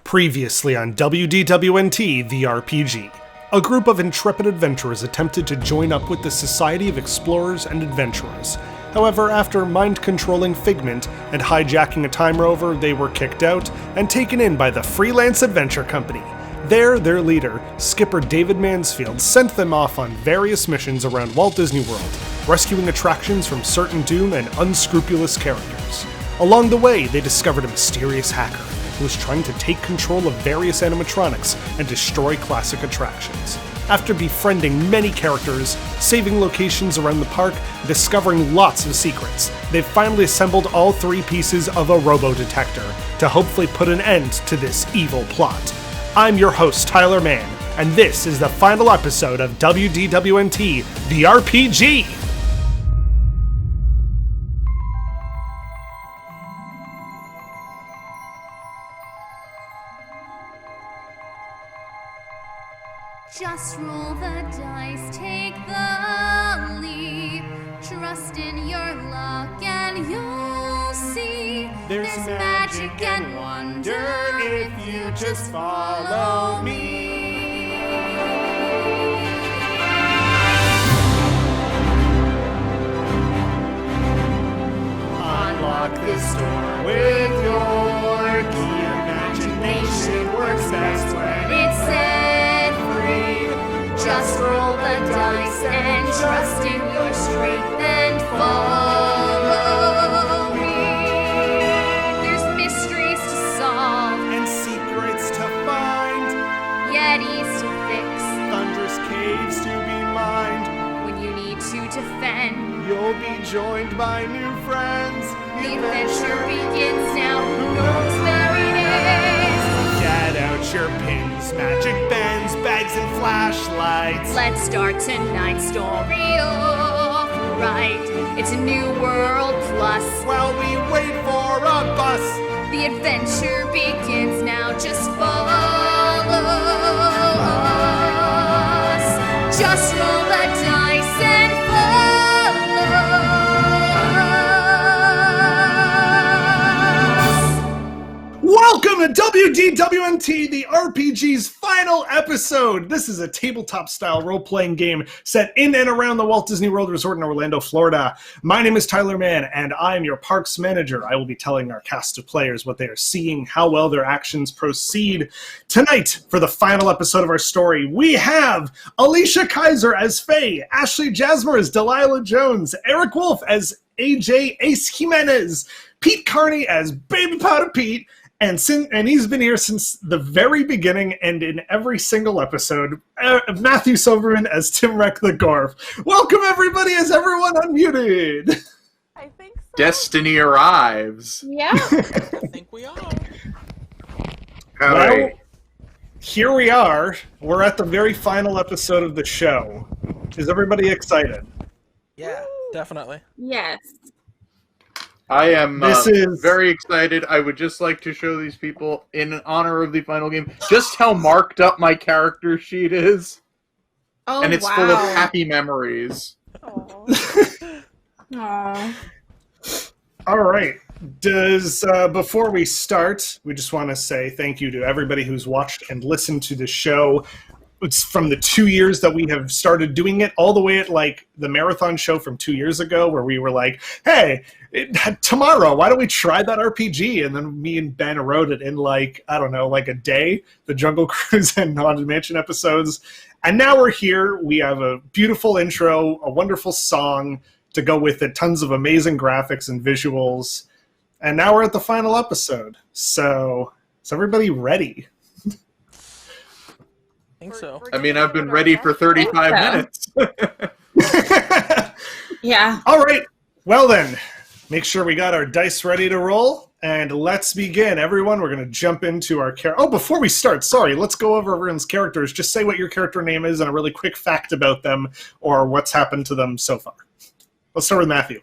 Previously on WDWNT The RPG. A group of intrepid adventurers attempted to join up with the Society of Explorers and Adventurers. However, after mind-controlling Figment and hijacking a time rover, they were kicked out and taken in by the Freelance Adventure Co. There, their leader, Skipper David Mansfield, sent them off on various missions around Walt Disney World, rescuing attractions from certain doom and unscrupulous characters. Along the way, they discovered a mysterious hacker who was trying to take control of various animatronics and destroy classic attractions. After befriending many characters, saving locations around the park, and discovering lots of secrets, they've finally assembled all three pieces of a Robo Detector to hopefully put an end to this evil plot. I'm your host, Tyler Mann, and this is the final episode of WDWNT The RPG! Just roll the dice, take the leap. Trust in your luck and you'll see. There's magic and wonder if you just follow me. Unlock this door with your key. Imagination works best when it's set free. Just roll the dice and trust in your strength and follow me. There's mysteries to solve And secrets to find, Yetis to fix thunderous caves to be mined. when you need to defend. You'll be joined by new friends. The adventure begins now. Who knows where it is? Get out your pins, magic bends, bags and flashlights. Let's start tonight's story off right. It's a new world plus. While we wait for a bus. The adventure begins now. Just follow us. Just roll the dice and follow us. Welcome to WDWNT, the RPG's final episode. This is a tabletop-style role-playing game set in and around the Walt Disney World Resort in Orlando, Florida. My name is Tyler Mann, and I'm your parks manager. I will be telling our cast of players what they are seeing, how well their actions proceed. Tonight, for the final episode of our story, we have Alicia Kaiser as Faye, Ashley Jasmer as Delilah Jones, Eric Wolf as AJ Ace Jimenez, Pete Carney as Baby Powder Pete, and he's been here since the very beginning and in every single episode. Matthew Silverman as Tim Wreck the Gorf. Welcome, everybody. Is everyone unmuted? I think so. Destiny arrives. Yeah. I think we are. Well, here we are. We're at the very final episode of the show. Is everybody excited? Yeah, definitely. Yes. I am This is- very excited. I would just like to show these people, in honor of the final game, just how marked up my character sheet is. Oh, And it's wow. full of happy memories. Aw. All right. Before we start, we just want to say thank you to everybody who's watched and listened to the show. It's from the 2 years that we have started doing it, all the way at like the marathon show from 2 years ago, where we were like, hey, tomorrow, why don't we try that RPG? And then me and Ben wrote it in like, I don't know, like a day, the Jungle Cruise and Haunted Mansion episodes. And now we're here. We have a beautiful intro, a wonderful song to go with it, tons of amazing graphics and visuals. And now we're at the final episode. So is everybody ready? I think so. I mean, I've been ready for 35 minutes. Yeah. All right. Well then, make sure we got our dice ready to roll, and let's begin. Everyone, we're going to jump into our character. Oh, before we start, sorry, let's go over everyone's characters. Just say what your character name is and a really quick fact about them or what's happened to them so far. Let's start with Matthew.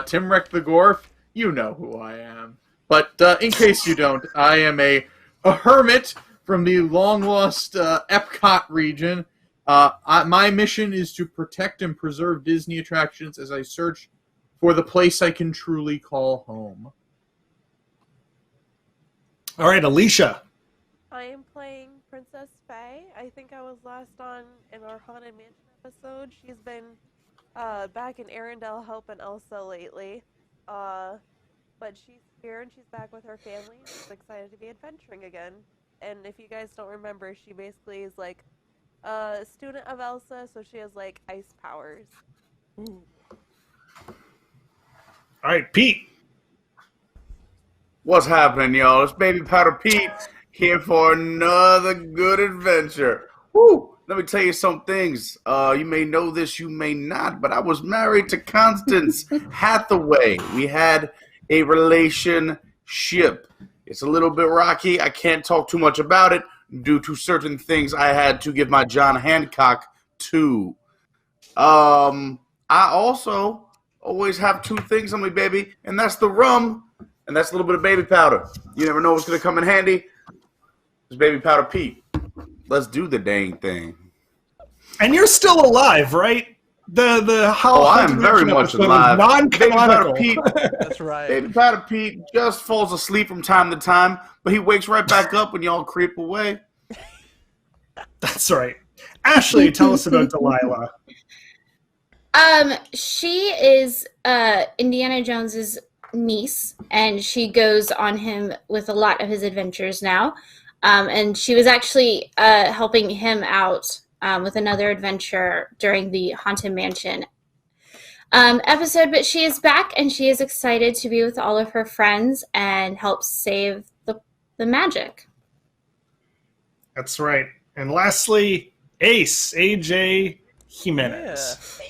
Tim Wreck the Gorf, you know who I am. But in case you don't, I am a hermit from the long-lost Epcot region. My mission is to protect and preserve Disney attractions as I search for the place I can truly call home. All right, Alicia. I am playing Princess Faye. I think I was last on in our Haunted Mansion episode. She's been back in Arendelle helping Elsa lately. But she's here and she's back with her family. She's excited to be adventuring again. And if you guys don't remember, she basically is like a student of Elsa, so she has like ice powers. Ooh. All right, Pete. What's happening, y'all? It's Baby Powder Pete here for another good adventure. Woo! Let me tell you some things. You may know this, you may not, but I was married to Constance Hathaway. We had a relationship. It's a little bit rocky. I can't talk too much about it due to certain things I had to give my John Hancock to. I also always have two things on me, baby, and that's the rum, and that's a little bit of baby powder. You never know what's going to come in handy. It's Baby Powder Pete. Let's do the dang thing. And you're still alive, right? The how I'm very much alive. Non-canonical. Baby Powder Pete, That's right. Baby Powder Pete just falls asleep from time to time, but he wakes right back up when y'all creep away. That's right. Ashley, tell us about Delilah. She is Indiana Jones's niece, and she goes on him with a lot of his adventures now. And she was actually helping him out with another adventure during the Haunted Mansion episode. But she is back, and she is excited to be with all of her friends and help save the magic. That's right. And lastly, Ace, AJ Jimenez. Yeah.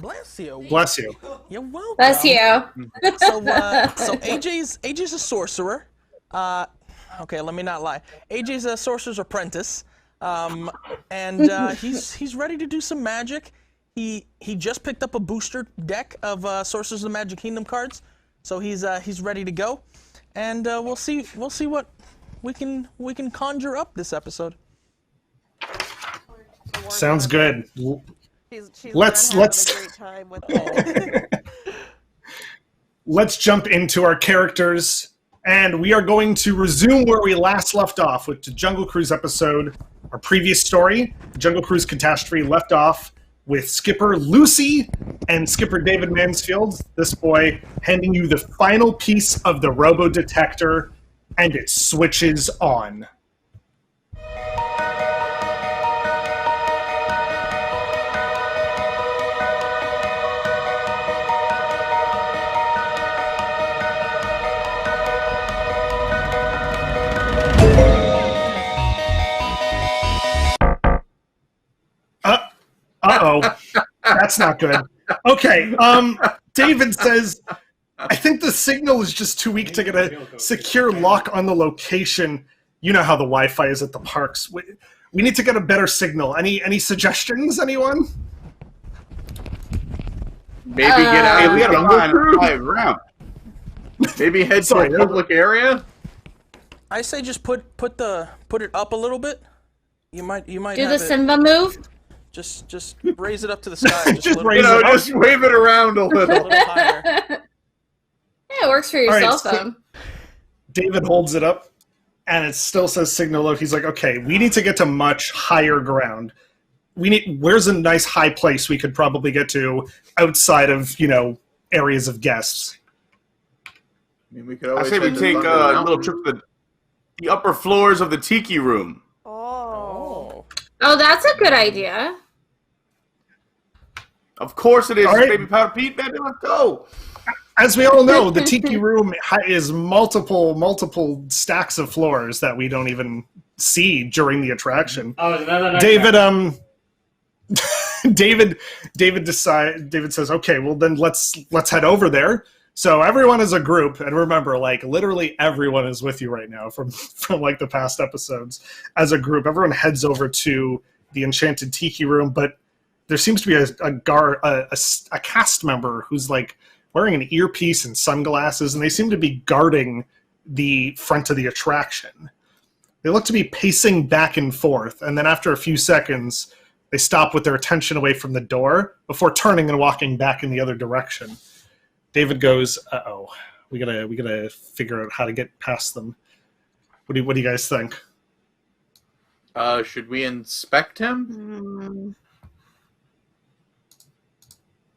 Bless you. Bless you. You're welcome. Bless you. So AJ's a sorcerer. Okay, let me not lie. AJ's a sorcerer's apprentice, and he's ready to do some magic. He just picked up a booster deck of Sorcerers of the Magic Kingdom cards, so he's ready to go, and we'll see what we can conjure up this episode. Sounds good. She's Let's- having a great time with it. Let's jump into our characters, and we are going to resume where we last left off with the Jungle Cruise episode. Our previous story, Jungle Cruise Catastrophe, left off with Skipper Lucy and Skipper David Mansfield, this boy, handing you the final piece of the Robo Detector, and it switches on. Uh-oh. That's not good. Okay, David says, I think the signal is just too weak to get a secure lock on the location. You know how the Wi-Fi is at the parks. We need to get a better signal. Any suggestions, anyone? Maybe get out Hey, of we the gotta jungle find a cruise. quiet route. Maybe head to Sorry, a public area. I say just put it up a little bit. You might Do have the it, Simba move. just raise it up to the sky just, Just a little, raise You know, it up. just wave it around a a little. little higher. Yeah, it works for your All right, cell so- phone. David holds it up, and it still says signal low. He's like, okay, we need to get to much higher ground. Where's a nice high place we could probably get to outside of, areas of guests? I mean, we could I always say we head to take Thunder a Mountain. little trip to the upper floors of the Tiki Room. Oh. Oh, that's a good idea. Of course it is. All right. Baby Powder Pete, baby, let's go. As we all know, the Tiki Room is multiple stacks of floors that we don't even see during the attraction. Oh, it's another night David, track. David says, okay, well then let's head over there. So everyone is a group, and remember, like literally everyone is with you right now from like the past episodes. As a group, everyone heads over to the Enchanted Tiki Room, but there seems to be a cast member who's like wearing an earpiece and sunglasses, and they seem to be guarding the front of the attraction. They look to be pacing back and forth, and then after a few seconds, they stop with their attention away from the door before turning and walking back in the other direction. David goes, "Uh-oh, we gotta figure out how to get past them." What do you guys think? Should we inspect him?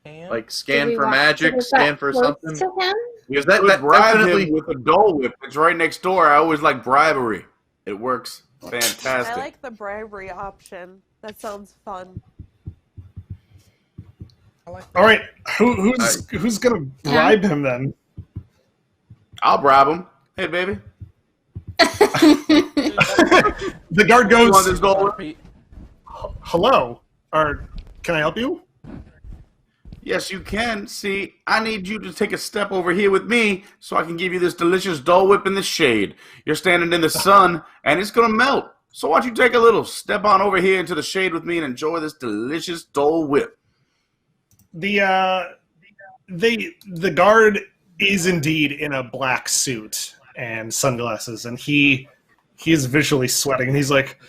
And Like Do scan we for want magic, to get scan that for close something? to him? Because I would that bribe definitely. him with a Dole Whip. It's right next door. I always like bribery. It works I fantastic. like the bribery option. That sounds fun. I like that. All right, who's gonna bribe him then? I'll bribe him. Hey, baby. The guard You want goes, this Dole Whip? Pete. "Hello, can I help you?" Yes, you can. See, I need you to take a step over here with me so I can give you this delicious Dole Whip in the shade. You're standing in the sun, and it's going to melt. So why don't you take a little step on over here into the shade with me and enjoy this delicious Dole Whip. The guard is indeed in a black suit and sunglasses, and he is visually sweating. And he's like,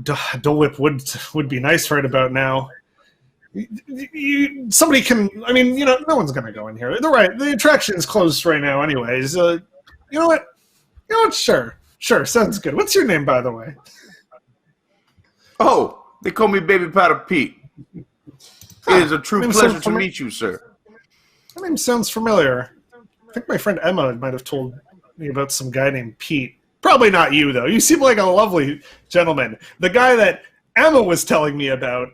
"Dole Whip would be nice right about now. Somebody can. I mean, no one's gonna go in here. They're right. The attraction is closed right now, anyways. You know what? Sure. Sounds good. What's your name, by the way?" Oh, they call me Baby Powder Pete. It is a true Name pleasure sounds to meet you, sir. That name sounds familiar. I think my friend Emma might have told me about some guy named Pete. Probably not you, though. You seem like a lovely gentleman. The guy that Emma was telling me about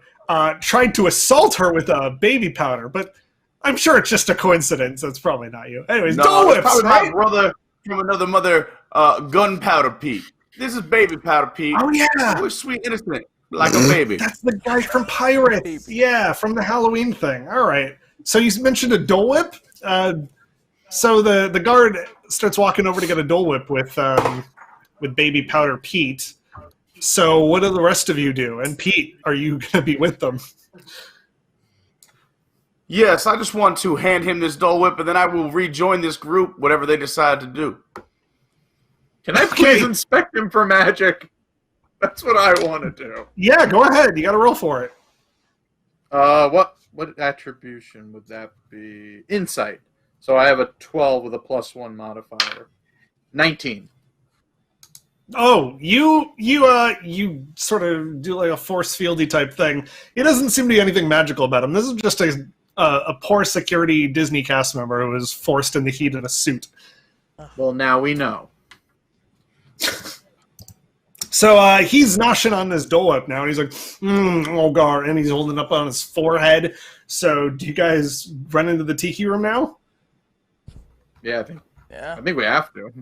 tried to assault her with a baby powder, but I'm sure it's just a coincidence. That's probably not you. Anyways, Dole it's Whips, probably right? my brother from another mother, Gunpowder Pete. This is Baby Powder Pete. Oh, yeah. We're sweet, innocent, like a baby. That's the guy from Pirates. Yeah, from the Halloween thing. All right. So you mentioned a Dole Whip? So the guard starts walking over to get a Dole Whip with Baby Powder Pete. So what do the rest of you do? And Pete, are you going to be with them? Yes, I just want to hand him this Dole Whip, and then I will rejoin this group, whatever they decide to do. Can I please inspect him for magic? That's what I want to do. Yeah, go ahead. You got to roll for it. What attribution would that be? Insight. So I have a 12 with a +1 modifier. 19. Oh, you sort of do like a force fieldy type thing. It doesn't seem to be anything magical about him. This is just a poor security Disney cast member who was forced in the heat in a suit. Well, now we know. So he's noshing on this Dole Whip now, and he's like, oh god, and he's holding up on his forehead. So do you guys run into the tiki room now? Yeah, I think we have to.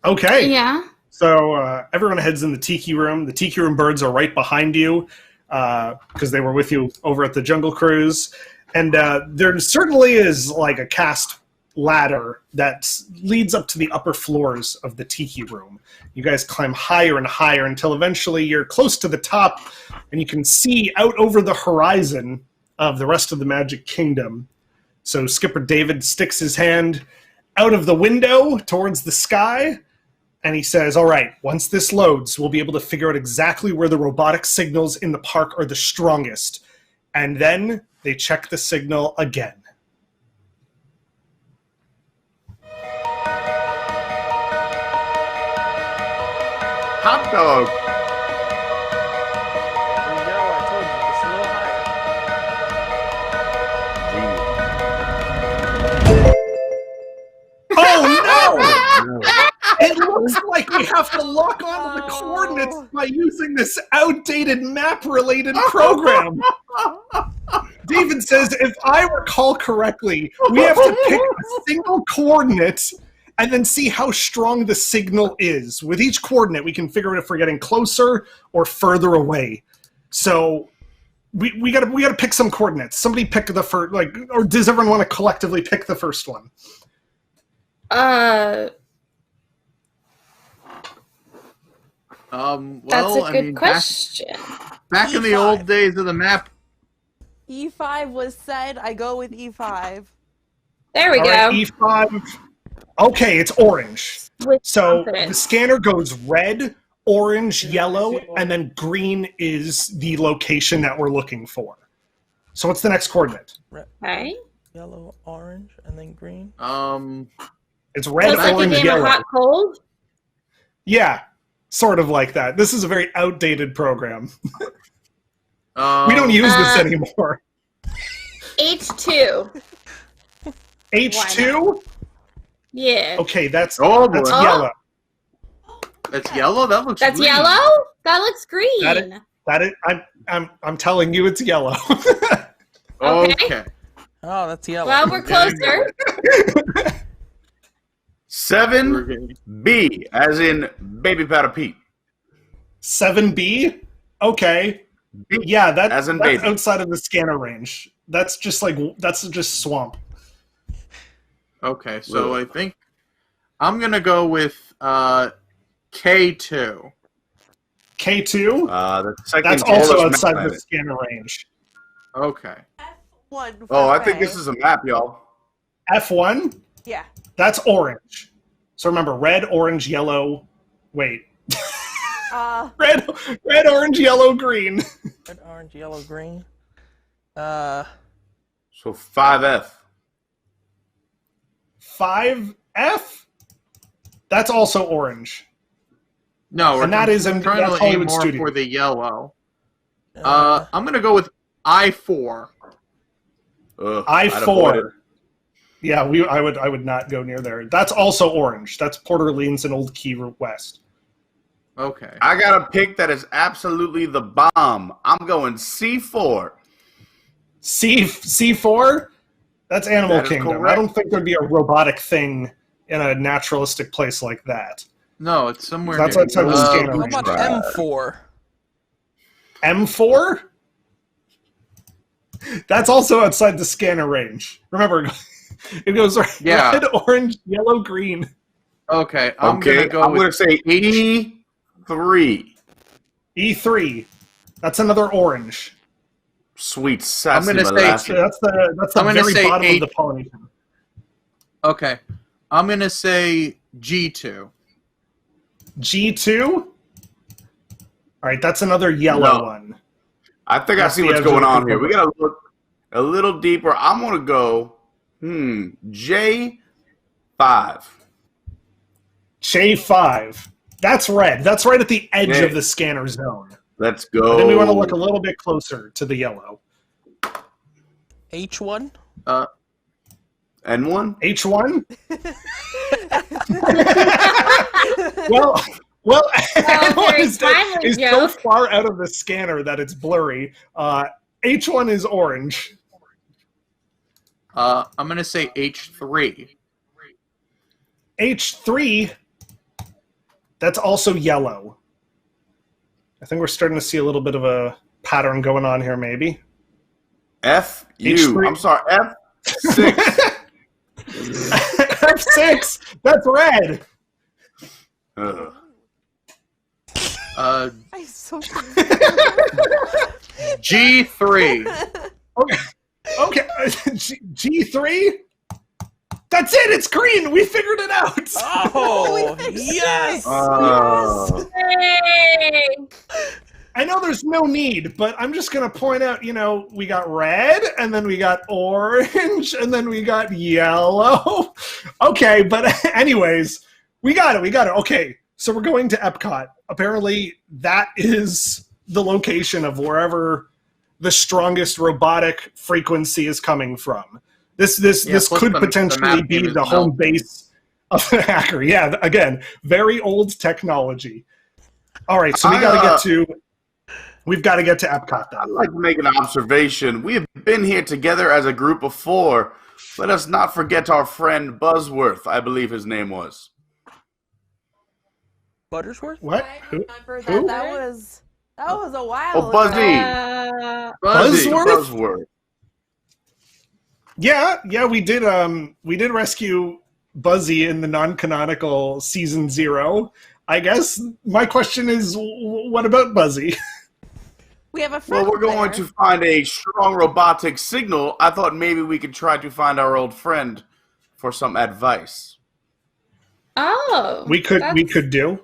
Okay. Yeah. So everyone heads in the tiki room. The tiki room birds are right behind you because they were with you over at the Jungle Cruise. And there certainly is like a cast ladder that leads up to the upper floors of the tiki room. You guys climb higher and higher until eventually you're close to the top and you can see out over the horizon of the rest of the Magic Kingdom. So Skipper David sticks his hand out of the window towards the sky, and he says, all right, once this loads, we'll be able to figure out exactly where the robotic signals in the park are the strongest. And then they check the signal again. Hot dog. There you go. I told you. Just a little higher. Oh, no! It looks like we have to lock onto the coordinates by using this outdated map-related program. David says, if I recall correctly, we have to pick a single coordinate and then see how strong the signal is. With each coordinate, we can figure out if we're getting closer or further away. So we gotta pick some coordinates. Somebody pick the first, or does everyone want to collectively pick the first one? That's a good question. Back in the old days of the map. E5 was said. I go with E5. There we All go. right, E5. Okay, it's orange. With So confidence. the scanner goes red, orange, yellow, and then green is the location that we're looking for. So what's the next coordinate? Okay. Yellow, orange, and then green. It's red, It's like a orange, game yellow. of hot cold. Yeah, sort of like that. This is a very outdated program. We don't use this anymore. H2. H2? Yeah. Okay, that's Oh, boy. that's Oh. yellow. That's yellow? That looks That's green. yellow? That looks green. That is, I'm telling you, it's yellow. Okay. Oh, that's yellow. Well, we're closer. 7B, as in Baby Powder Pete. 7B? Okay. B, Yeah, as in that's baby. outside of the scanner range. That's just swamp. Okay, so I think I'm going to go with K2. K2? The second That's also tallest outside map of the planet. scanner range. Okay. One. Oh, I for think Faye. this is a map, y'all. F1? Yeah. That's orange. So remember, red, orange, yellow. Wait. Red, orange, yellow, green. Red, orange, yellow, green. So 5F. 5F? That's also orange. No, And that is I'm trying that's to aim Hollywood more Studios. for the yellow. I'm going to go with I4. Ugh, I4. I'd avoid it. Yeah, I would not go near there. That's also orange. That's Port Orleans and Old Key West. Okay. I got a pick that is absolutely the bomb. I'm going C4. C4? That's Animal That is Kingdom. correct. I don't think there'd be a robotic thing in a naturalistic place like that. No, it's somewhere That's near. outside the scanner How range. about M4? M4? That's also outside the scanner range. Remember, it goes Yeah. red, orange, yellow, green. Okay, I'm going to go I'm with going to say E3. E3. That's another orange. Sweet I'm sassy gonna say molasses. That's the I'm gonna very say bottom H. of the Polynesian. Okay. I'm going to say G2. G2? All right, that's another yellow No. one. I think I That's see the what's edge going of the on here. We paper. got to look a little deeper. I'm going to go, J5. J5. That's red. That's right at the edge Yeah. of the scanner zone. Let's But go. then we want to look a little bit closer to the yellow. H1? N1? H1? well, N1 is, timely is so joke. far out of the scanner that it's blurry. H1 is orange. I'm going to say H3. H3, that's also yellow. I think we're starting to see a little bit of a pattern going on here, maybe. F U. H3. I'm sorry, F6. F6, that's red. Ugh. I'm so G3. Okay. G3? That's it, it's green. We figured it out. Oh, we fixed yes! it. Hey! I know there's no need, but I'm just going to point out, we got red, and then we got orange, and then we got yellow. Okay, but anyways, we got it. Okay, so we're going to Epcot. Apparently, that is the location of wherever the strongest robotic frequency is coming from. This plus could the potentially map be game is the home melting. base of the hacker. Yeah, again, very old technology. All right, so we've got to get to Epcot then. I'd like to make an observation. We have been here together as a group of 4. Let us not forget our friend Buzzworth, I believe his name was. Buttersworth? What? I Who? remember Who? that was a while Oh, ago. Buzzy. Buzzy. Buzzworth. Yeah, we did rescue Buzzy in the non-canonical season 0. I guess my question is, what about Buzzy? We have a friend Well, we're going there. to find a strong robotic signal. I thought maybe we could try to find our old friend for some advice. Oh. we could do.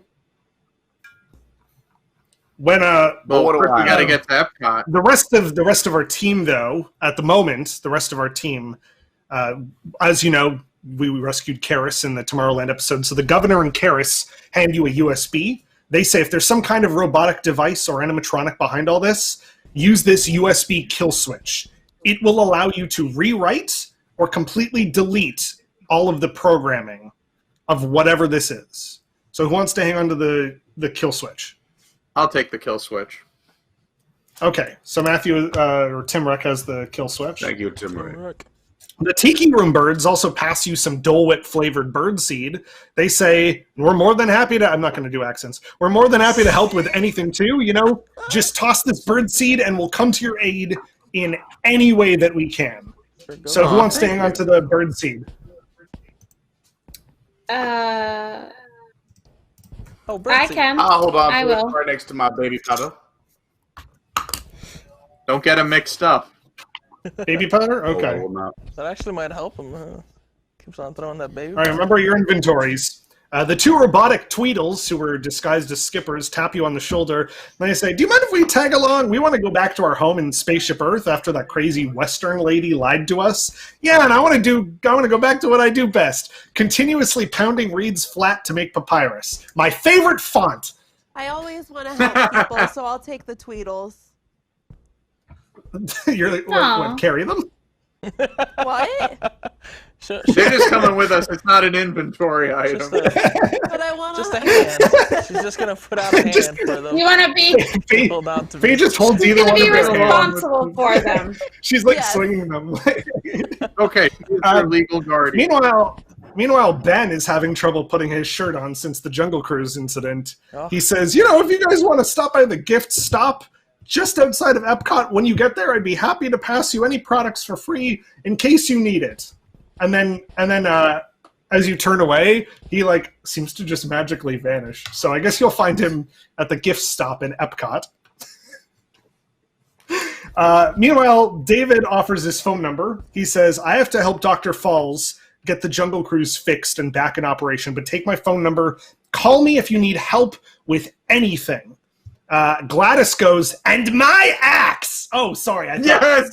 When Well, what do First I we got to know? get to Epcot. the rest of our team, though, at the moment, the rest of our team, as you know, we rescued Karis in the Tomorrowland episode. So the governor and Karis hand you a USB. They say if there's some kind of robotic device or animatronic behind all this, use this USB kill switch. It will allow you to rewrite or completely delete all of the programming of whatever this is. So who wants to hang on to the kill switch? I'll take the kill switch. Okay, so Matthew or Timrek has the kill switch. Thank you, Tim Ray. Rook. The Tiki Room birds also pass you some Dole Whip flavored bird seed. They say, we're more than happy to, I'm not going to do accents, we're more than happy to help with anything too, you know? Just toss this bird seed and we'll come to your aid in any way that we can. So who wants to hang on to the bird seed? Uh, Oh, I Birdseed. can. I'll hold on I to it will. right next to my baby powder. Don't get them mixed up. Baby powder? Okay. Oh, no. That actually might help him. Keeps on throwing that baby. All right, remember your inventories. The two robotic Tweedles, who were disguised as skippers, tap you on the shoulder, and they say, do you mind if we tag along? We want to go back to our home in Spaceship Earth after that crazy Western lady lied to us. Yeah, and I want to go back to what I do best, continuously pounding reeds flat to make papyrus. My favorite font. I always want to help people, so I'll take the Tweedles. You're like, what, carry them? What? Sure, They're just coming with us. It's not an inventory item. just a, But I want just a to. hand. She's just gonna put out a hand Just- for them. You want to be Hold on to Faye me. just holds either gonna one be of their hands. responsible for them. She's like Yes. swinging them. Okay, here's your legal guardian. Meanwhile, Ben is having trouble putting his shirt on since the Jungle Cruise incident. Oh. He says, if you guys want to stop by the gift stop just outside of Epcot, when you get there, I'd be happy to pass you any products for free in case you need it. And then, as you turn away, he seems to just magically vanish. So I guess you'll find him at the gift stop in Epcot. Meanwhile, David offers his phone number. He says, I have to help Dr. Falls get the Jungle Cruise fixed and back in operation, but take my phone number. Call me if you need help with anything. Gladys goes, and my axe! Oh, sorry. I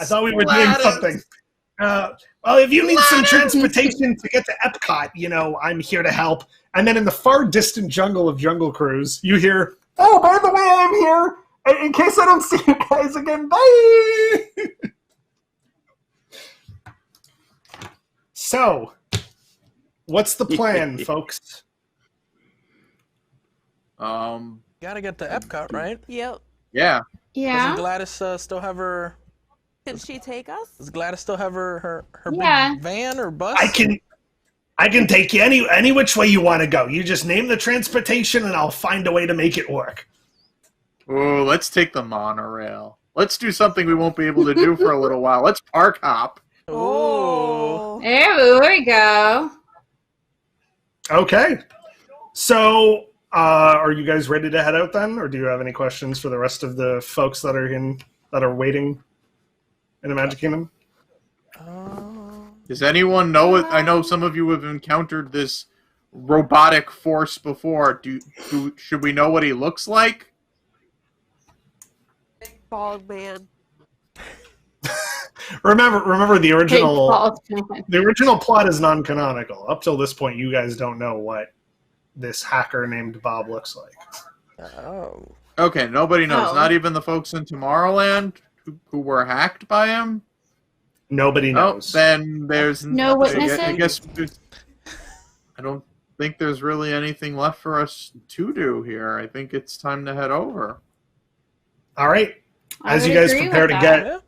thought we were doing something. Well, if you need some transportation to get to Epcot, I'm here to help. And then in the far distant jungle of Jungle Cruise, you hear, oh, by the way, I'm here. In case I don't see you guys again, bye! So, what's the plan, folks? Gotta get to Epcot, right? Yep. Yeah. Yeah. Doesn't Gladys still have her? Can she take us? Does Gladys still have her Yeah. big van or bus? I can take you any which way you want to go. You just name the transportation, and I'll find a way to make it work. Oh, let's take the monorail. Let's do something we won't be able to do for a little while. Let's park hop. Oh. There we go. Okay. So, are you guys ready to head out then, or do you have any questions for the rest of the folks that are waiting in the Magic Kingdom? Does anyone know it? I know some of you have encountered this robotic force before. Should we know what he looks like? Bald man. Remember the Big original. bald man. The original plot is non-canonical. Up till this point, you guys don't know what this hacker named Bob looks like. Oh. Okay, nobody knows. Oh. Not even the folks in Tomorrowland who were hacked by him? Nobody Oh, knows. then there's No witnesses? I guess I don't think there's really anything left for us to do here. I think it's time to head over. All right. I As you would guys agree prepare with to that. get,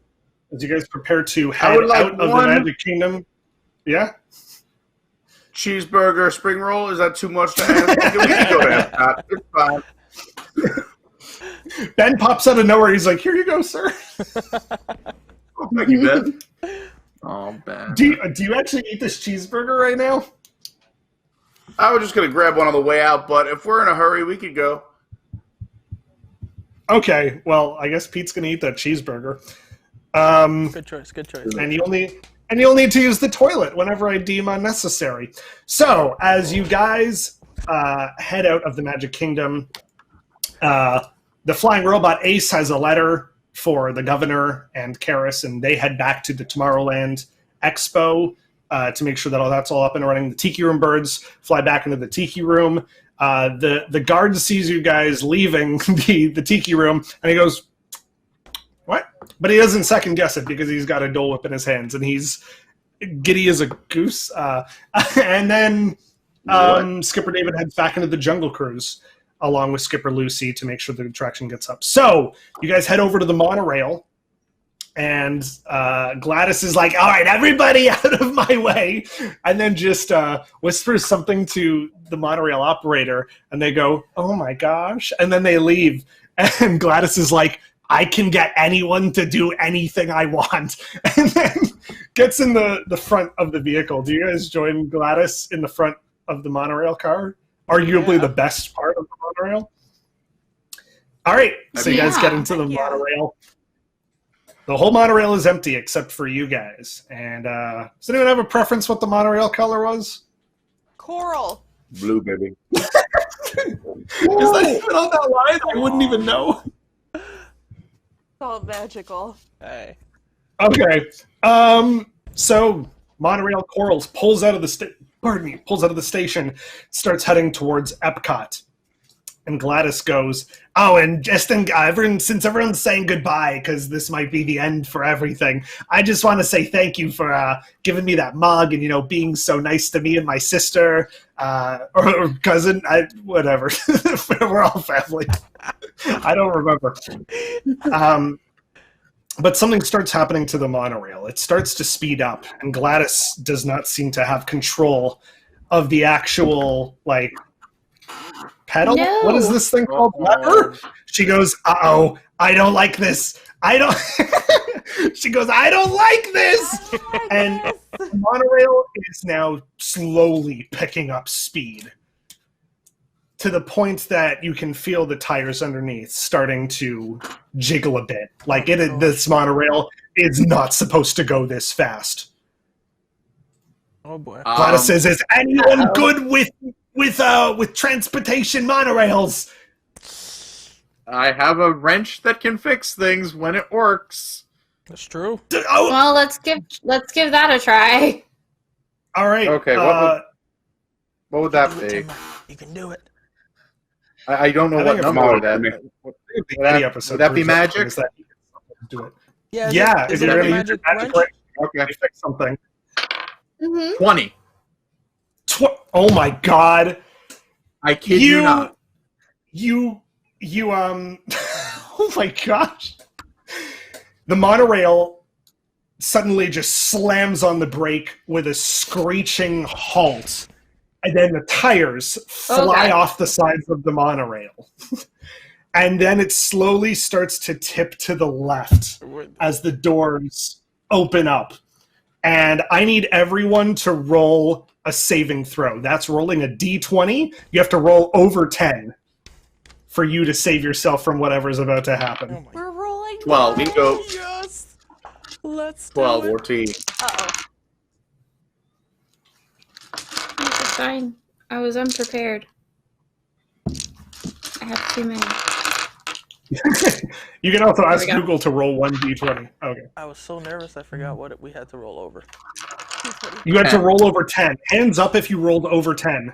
as you guys prepare to I head would like out of the one- Magic Kingdom, yeah. Cheeseburger, spring roll, is that too much to ask? We can go to Epcot. It's fine. Ben pops out of nowhere. He's like, "Here you go, sir." Oh, thank you, Ben. Oh, Ben. Do you actually eat this cheeseburger right now? I was just going to grab one on the way out, but if we're in a hurry, we could go. Okay. Well, I guess Pete's gonna eat that cheeseburger. Good choice. Good choice. And you'll need to use the toilet whenever I deem unnecessary. So, as you guys head out of the Magic Kingdom, the flying robot Ace has a letter for the governor and Karis, and they head back to the Tomorrowland Expo to make sure that that's all up and running. The Tiki Room birds fly back into the Tiki Room. The guard sees you guys leaving the tiki room, and he goes, "What?" But he doesn't second guess it because he's got a Dole Whip in his hands, and he's giddy as a goose. And then Skipper David heads back into the Jungle Cruise along with Skipper Lucy to make sure the attraction gets up. So you guys head over to the monorail, and Gladys is like, "All right, everybody out of my way," and then just whispers something to the monorail operator, and they go, "Oh my gosh," and then they leave. And Gladys is like, "I can get anyone to do anything I want," and then gets in the front of the vehicle. Do you guys join Gladys in the front of the monorail car? Arguably the best part of the monorail. All right, so you guys get into the monorail. The whole monorail is empty except for you guys. And does anyone have a preference what the monorail color was? Coral. Blue, baby. Is that even on that line? I wouldn't even know. It's all magical. Hey. Okay. So monorail Corals pulls out of the station, starts heading towards Epcot. And Gladys goes, "Oh, and just since everyone's saying goodbye, because this might be the end for everything, I just want to say thank you for giving me that mug and, being so nice to me and my sister, or cousin, whatever. We're all family. I don't remember. But something starts happening to the monorail. It starts to speed up, and Gladys does not seem to have control of the actual, pedal? No. What is this thing called? Lever? She goes, "Uh-oh, I don't like this. She goes, "I don't like this." And the monorail is now slowly picking up speed to the point that you can feel the tires underneath starting to jiggle a bit. This monorail is not supposed to go this fast. Oh boy. Gladys says, "Is anyone good with transportation monorails?" I have a wrench that can fix things when it works. That's true. Oh, Well, let's give that a try. all right. Okay, what would that be? You can do it. I don't know I what think number it's that. Would that be magic? Do it. Yeah. Yeah, Is if it you're a going to use magic your magic wrench? wrench, Okay, you fix something. Mm-hmm. 20. Oh my god. I kid you not. Oh my gosh. The monorail suddenly just slams on the brake with a screeching halt. And then the tires fly off the sides of the monorail. And then it slowly starts to tip to the left as the doors open up. And I need everyone to roll a saving throw. That's rolling a d20. You have to roll over 10 for you to save yourself from whatever's about to happen. Oh my We're rolling. 12. now. We go. Yes. Let's 12, do it. 14. Uh-oh. It's fine. I was unprepared. I have too many. You can also ask we go. Google to roll one d20. Okay. I was so nervous I forgot what we had to roll over. You had to roll over 10. Hands up if you rolled over 10.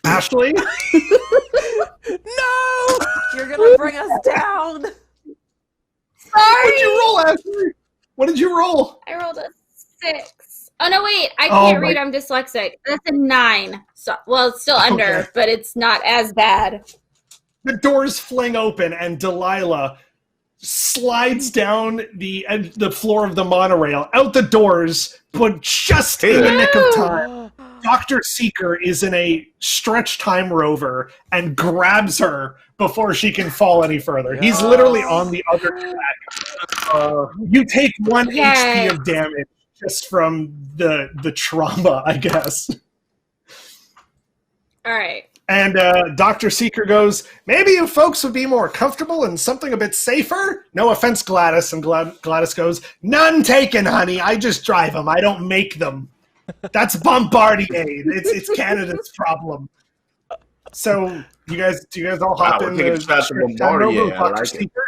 Ashley? No! You're gonna bring us down. What did you roll, Ashley? What did you roll? I rolled a 6. Oh no, wait! I Oh, can't my- read. I'm dyslexic. That's a 9. So, well, it's still under, Okay. but it's not as bad. The doors fling open and Delilah slides down the floor of the monorail, out the doors, but just in the nick of time. Dr. Seeker is in a stretch time rover and grabs her before she can fall any further. He's literally on the other track. You take 1 Yay. HP of damage just from the trauma, I guess. All right. And Dr. Seeker goes, "Maybe you folks would be more comfortable in something a bit safer? No offense, Gladys." And Gladys goes, "None taken, honey. I just drive them. I don't make them. That's Bombardier. It's Canada's problem." So do you guys all hop Wow, in we're taking the shots at stretch time rover Bombardier. with I Dr. like it. Seeker?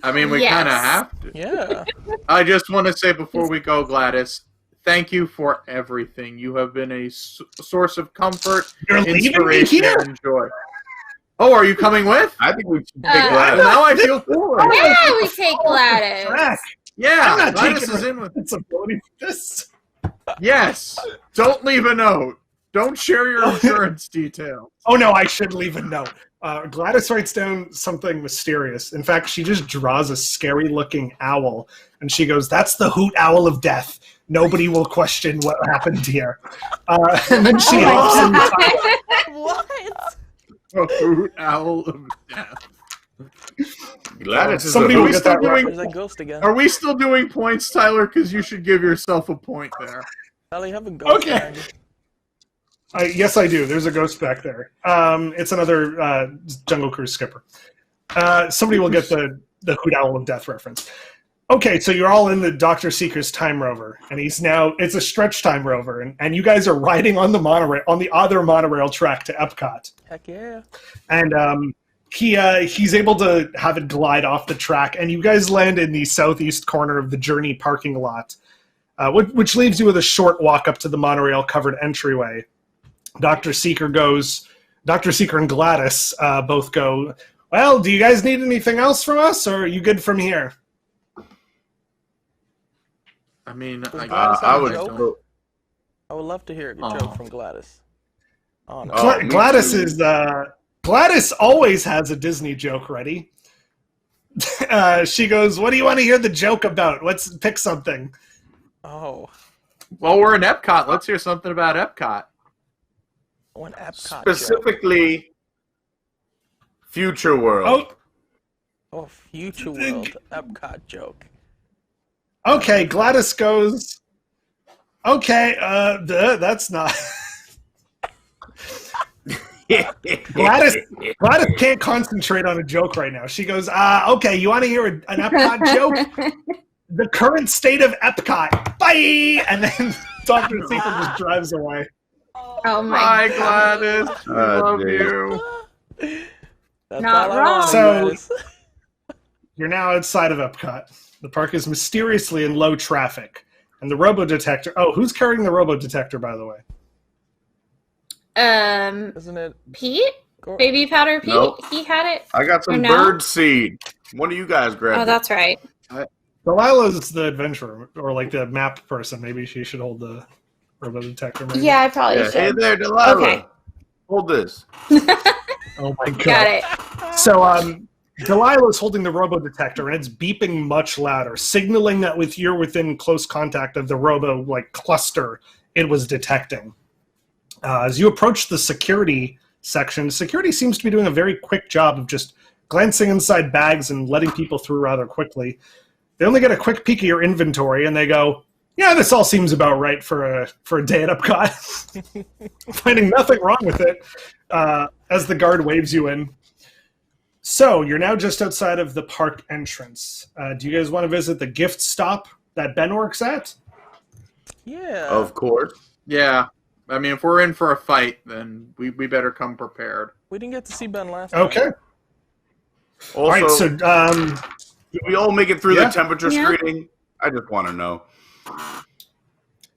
I mean, we Yes. kind of have to. Yeah. I just want to say before we go, Gladys, thank you for everything. You have been a source of comfort, You're leaving me inspiration, here? and joy. Oh, are you coming with? I think we should take Well, Gladys. now I feel cooler. Yeah, we take Gladys. Track. Yeah, I'm not Gladys taking is in with. responsibility for this. Yes. Don't leave a note. Don't share your insurance details. Oh no, I should leave a note. Gladys writes down something mysterious. In fact, she just draws a scary-looking owl, and she goes, "That's the hoot owl of death. Nobody will question what happened here." And then she hops in the top. What? A hoot owl of death. Gladys is Somebody a will hoot. get that doing- There's that ghost again. Are we still doing points, Tyler? Because you should give yourself a point there. Sally, have a ghost. Okay. behind you. Yes, I do. There's a ghost back there. It's another Jungle Cruise skipper. Somebody will get the hoot owl of death reference. Okay, so you're all in the Dr. Seeker's time rover, and it's a stretch time rover, and you guys are riding on the monorail, on the other monorail track to Epcot. Heck yeah. And he's able to have it glide off the track, and you guys land in the southeast corner of the Journey parking lot, which leaves you with a short walk up to the monorail-covered entryway. Dr. Seeker and Gladys both go, "Well, do you guys need anything else from us, or are you good from here?" I mean, I would. joke? I would love to hear a Aw. joke from Gladys. Oh, no. Oh, me Gladys too. is Gladys always has a Disney joke ready. She goes, "What do you want to hear the joke about? Pick something." Oh, well, we're in Epcot. Let's hear something about Epcot. one Epcot joke. Specifically, Future World. Oh, Oh, Future World Epcot joke. okay. Gladys goes, "Okay, that's not." Gladys can't concentrate on a joke right now. She goes, "Okay, you want to hear an Epcot joke? The current state of Epcot. Bye!" And then Dr. Seeker just drives away. Oh my Hi, god. Gladys. We Oh, love dude. you. That's Not all I wrong. wanted, So- Gladys. You're now outside of Epcot. The park is mysteriously in low traffic. And the Robo Detector... Oh, who's carrying the Robo Detector, by the way? Isn't it? Pete? Gor- Baby Powder Pete? Nope. He had it? I got some Or no? bird seed. One of you guys grab Oh, it. that's right. Delilah's the adventurer, or like the map person. Maybe she should hold the Robo Detector. Maybe. Yeah, I probably Yeah, hey should. there, Delilah. Okay. Hold this. Oh my god. Got it. So, Delilah's holding the Robo Detector, and it's beeping much louder, signaling that you're within close contact of the Robo cluster it was detecting. As you approach the security section, security seems to be doing a very quick job of just glancing inside bags and letting people through rather quickly. They only get a quick peek at your inventory, and they go, "Yeah, this all seems about right for a day at Epcot." Finding nothing wrong with it, as the guard waves you in. So, you're now just outside of the park entrance. Do you guys want to visit the gift stop that Ben works at? Yeah. Of course. Yeah. I mean, if we're in for a fight, then we better come prepared. We didn't get to see Ben last time. Okay. Also, All right, so did we all make it through Yeah. the temperature Yeah. screening? I just want to know.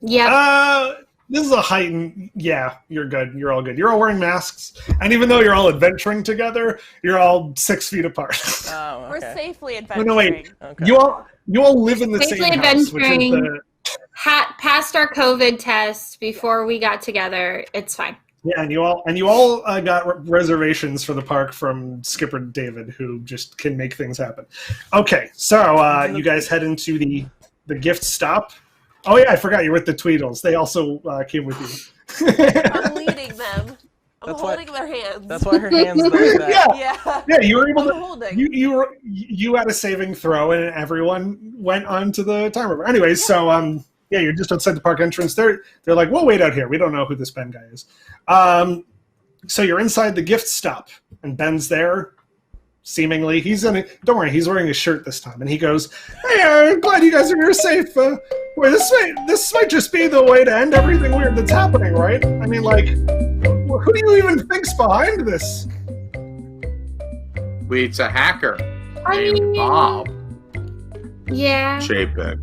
Yep. this is a heightened... Yeah, you're good. You're all good. You're all wearing masks. And even though you're all adventuring together, you're all 6 feet apart. Oh, We're okay. safely No, adventuring. no, wait. Okay. You all live in the Safely same house, which is adventuring. the... Passed our COVID test before we got together. It's fine. Yeah, and you all got reservations for the park from Skipper David, who just can make things happen. Okay, so you guys head into the gift stop. Oh yeah, I forgot you're with the Tweedles. They also came with you. I'm leading them. I'm That's why- holding their hands. That's why her hands like that. Yeah, Yeah. yeah, you were able I'm to. holding. You had a saving throw, and everyone went onto the time river. Anyways, so yeah, you're just outside the park entrance. They're like, we'll wait out here. We don't know who this Ben guy is. So you're inside the gift stop, and Ben's there. Seemingly, don't worry, he's wearing a shirt this time, and he goes, "Hey, I'm glad you guys are here safe. Boy, this might just be the way to end everything weird that's happening, right? I mean, like, who do you even think's behind this?" It's a hacker I named mean, Bob. yeah. Chapek.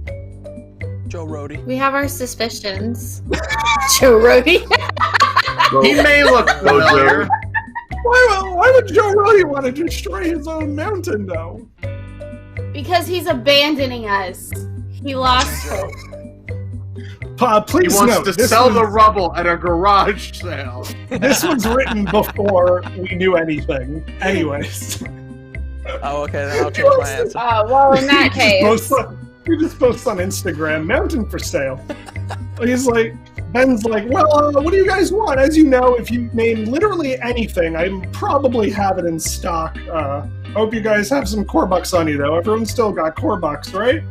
Joe Rody. We have our suspicions. Joe Rody. He may look familiar. Why would Joe Rody want to destroy his own mountain, though? Because he's abandoning us. He lost hope. Please He wants note, to this sell the was- rubble at a garage sale. This was written before we knew anything. Anyways. Oh, okay, then I'll change my answer. Well, in that case. He just posts on Instagram, mountain for sale. He's like, Ben's like, well, what do you guys want? As you know, if you name literally anything, I probably have it in stock. Hope you guys have some core bucks on you, though. Everyone's still got core bucks, right?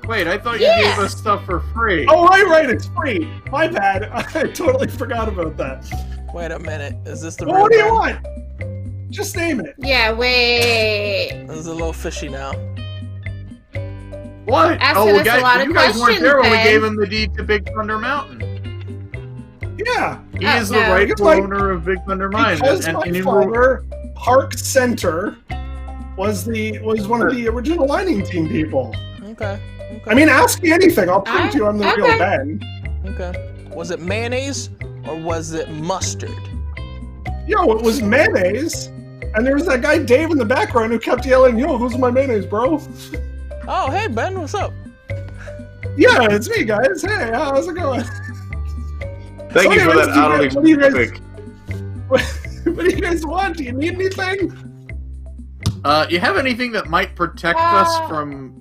Wait, I thought you gave us stuff for free. Oh, right, it's free. My bad. I totally forgot about that. Wait a minute. Is this the Well, real what do you Ben? want? Just name it. Yeah, wait. This is a little fishy now. What? Asking us a lot of you guys weren't there when we questions, gave him the deed to Big Thunder Mountain. Yeah. He Oh, is the no. rightful Like, owner of Big Thunder Mine. Because And my he father, Park Center, was one of the original lining team people. Okay. I mean, ask me anything. I'll prove to you I'm the real Okay. Ben. Okay. Was it mayonnaise or was it mustard? Yo, it was mayonnaise. And there was that guy Dave in the background who kept yelling, yo, who's my mayonnaise, bro? Oh, hey Ben, what's up? Yeah, it's me, guys. Hey, how's it going? Thank you for anyways, that oddly what do you guys- specific. What do you guys want? Do you need anything? You have anything that might protect us from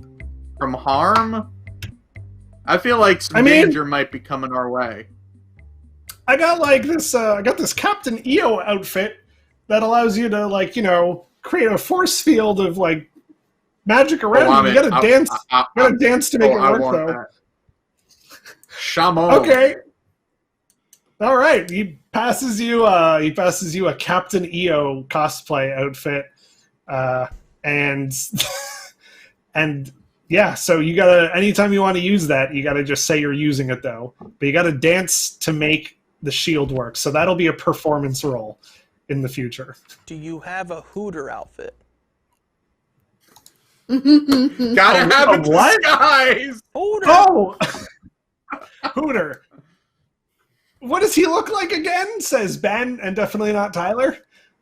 harm? I feel like some danger might be coming our way. I got like this. I got this Captain EO outfit that allows you to, like, you know, create a force field of like magic around you. You gotta dance. You gotta dance to make it work, though. That. Shamo. Okay. All right. He passes you a Captain EO cosplay outfit, and and yeah. So you gotta, anytime you want to use that, you gotta just say you're using it, though. But you gotta dance to make the shield work. So that'll be a performance role in the future. Do you have a Hooter outfit? Gotta have a what? disguise. Hooter. Oh, Hooter. What does he look like again? Says Ben, and definitely not Tyler.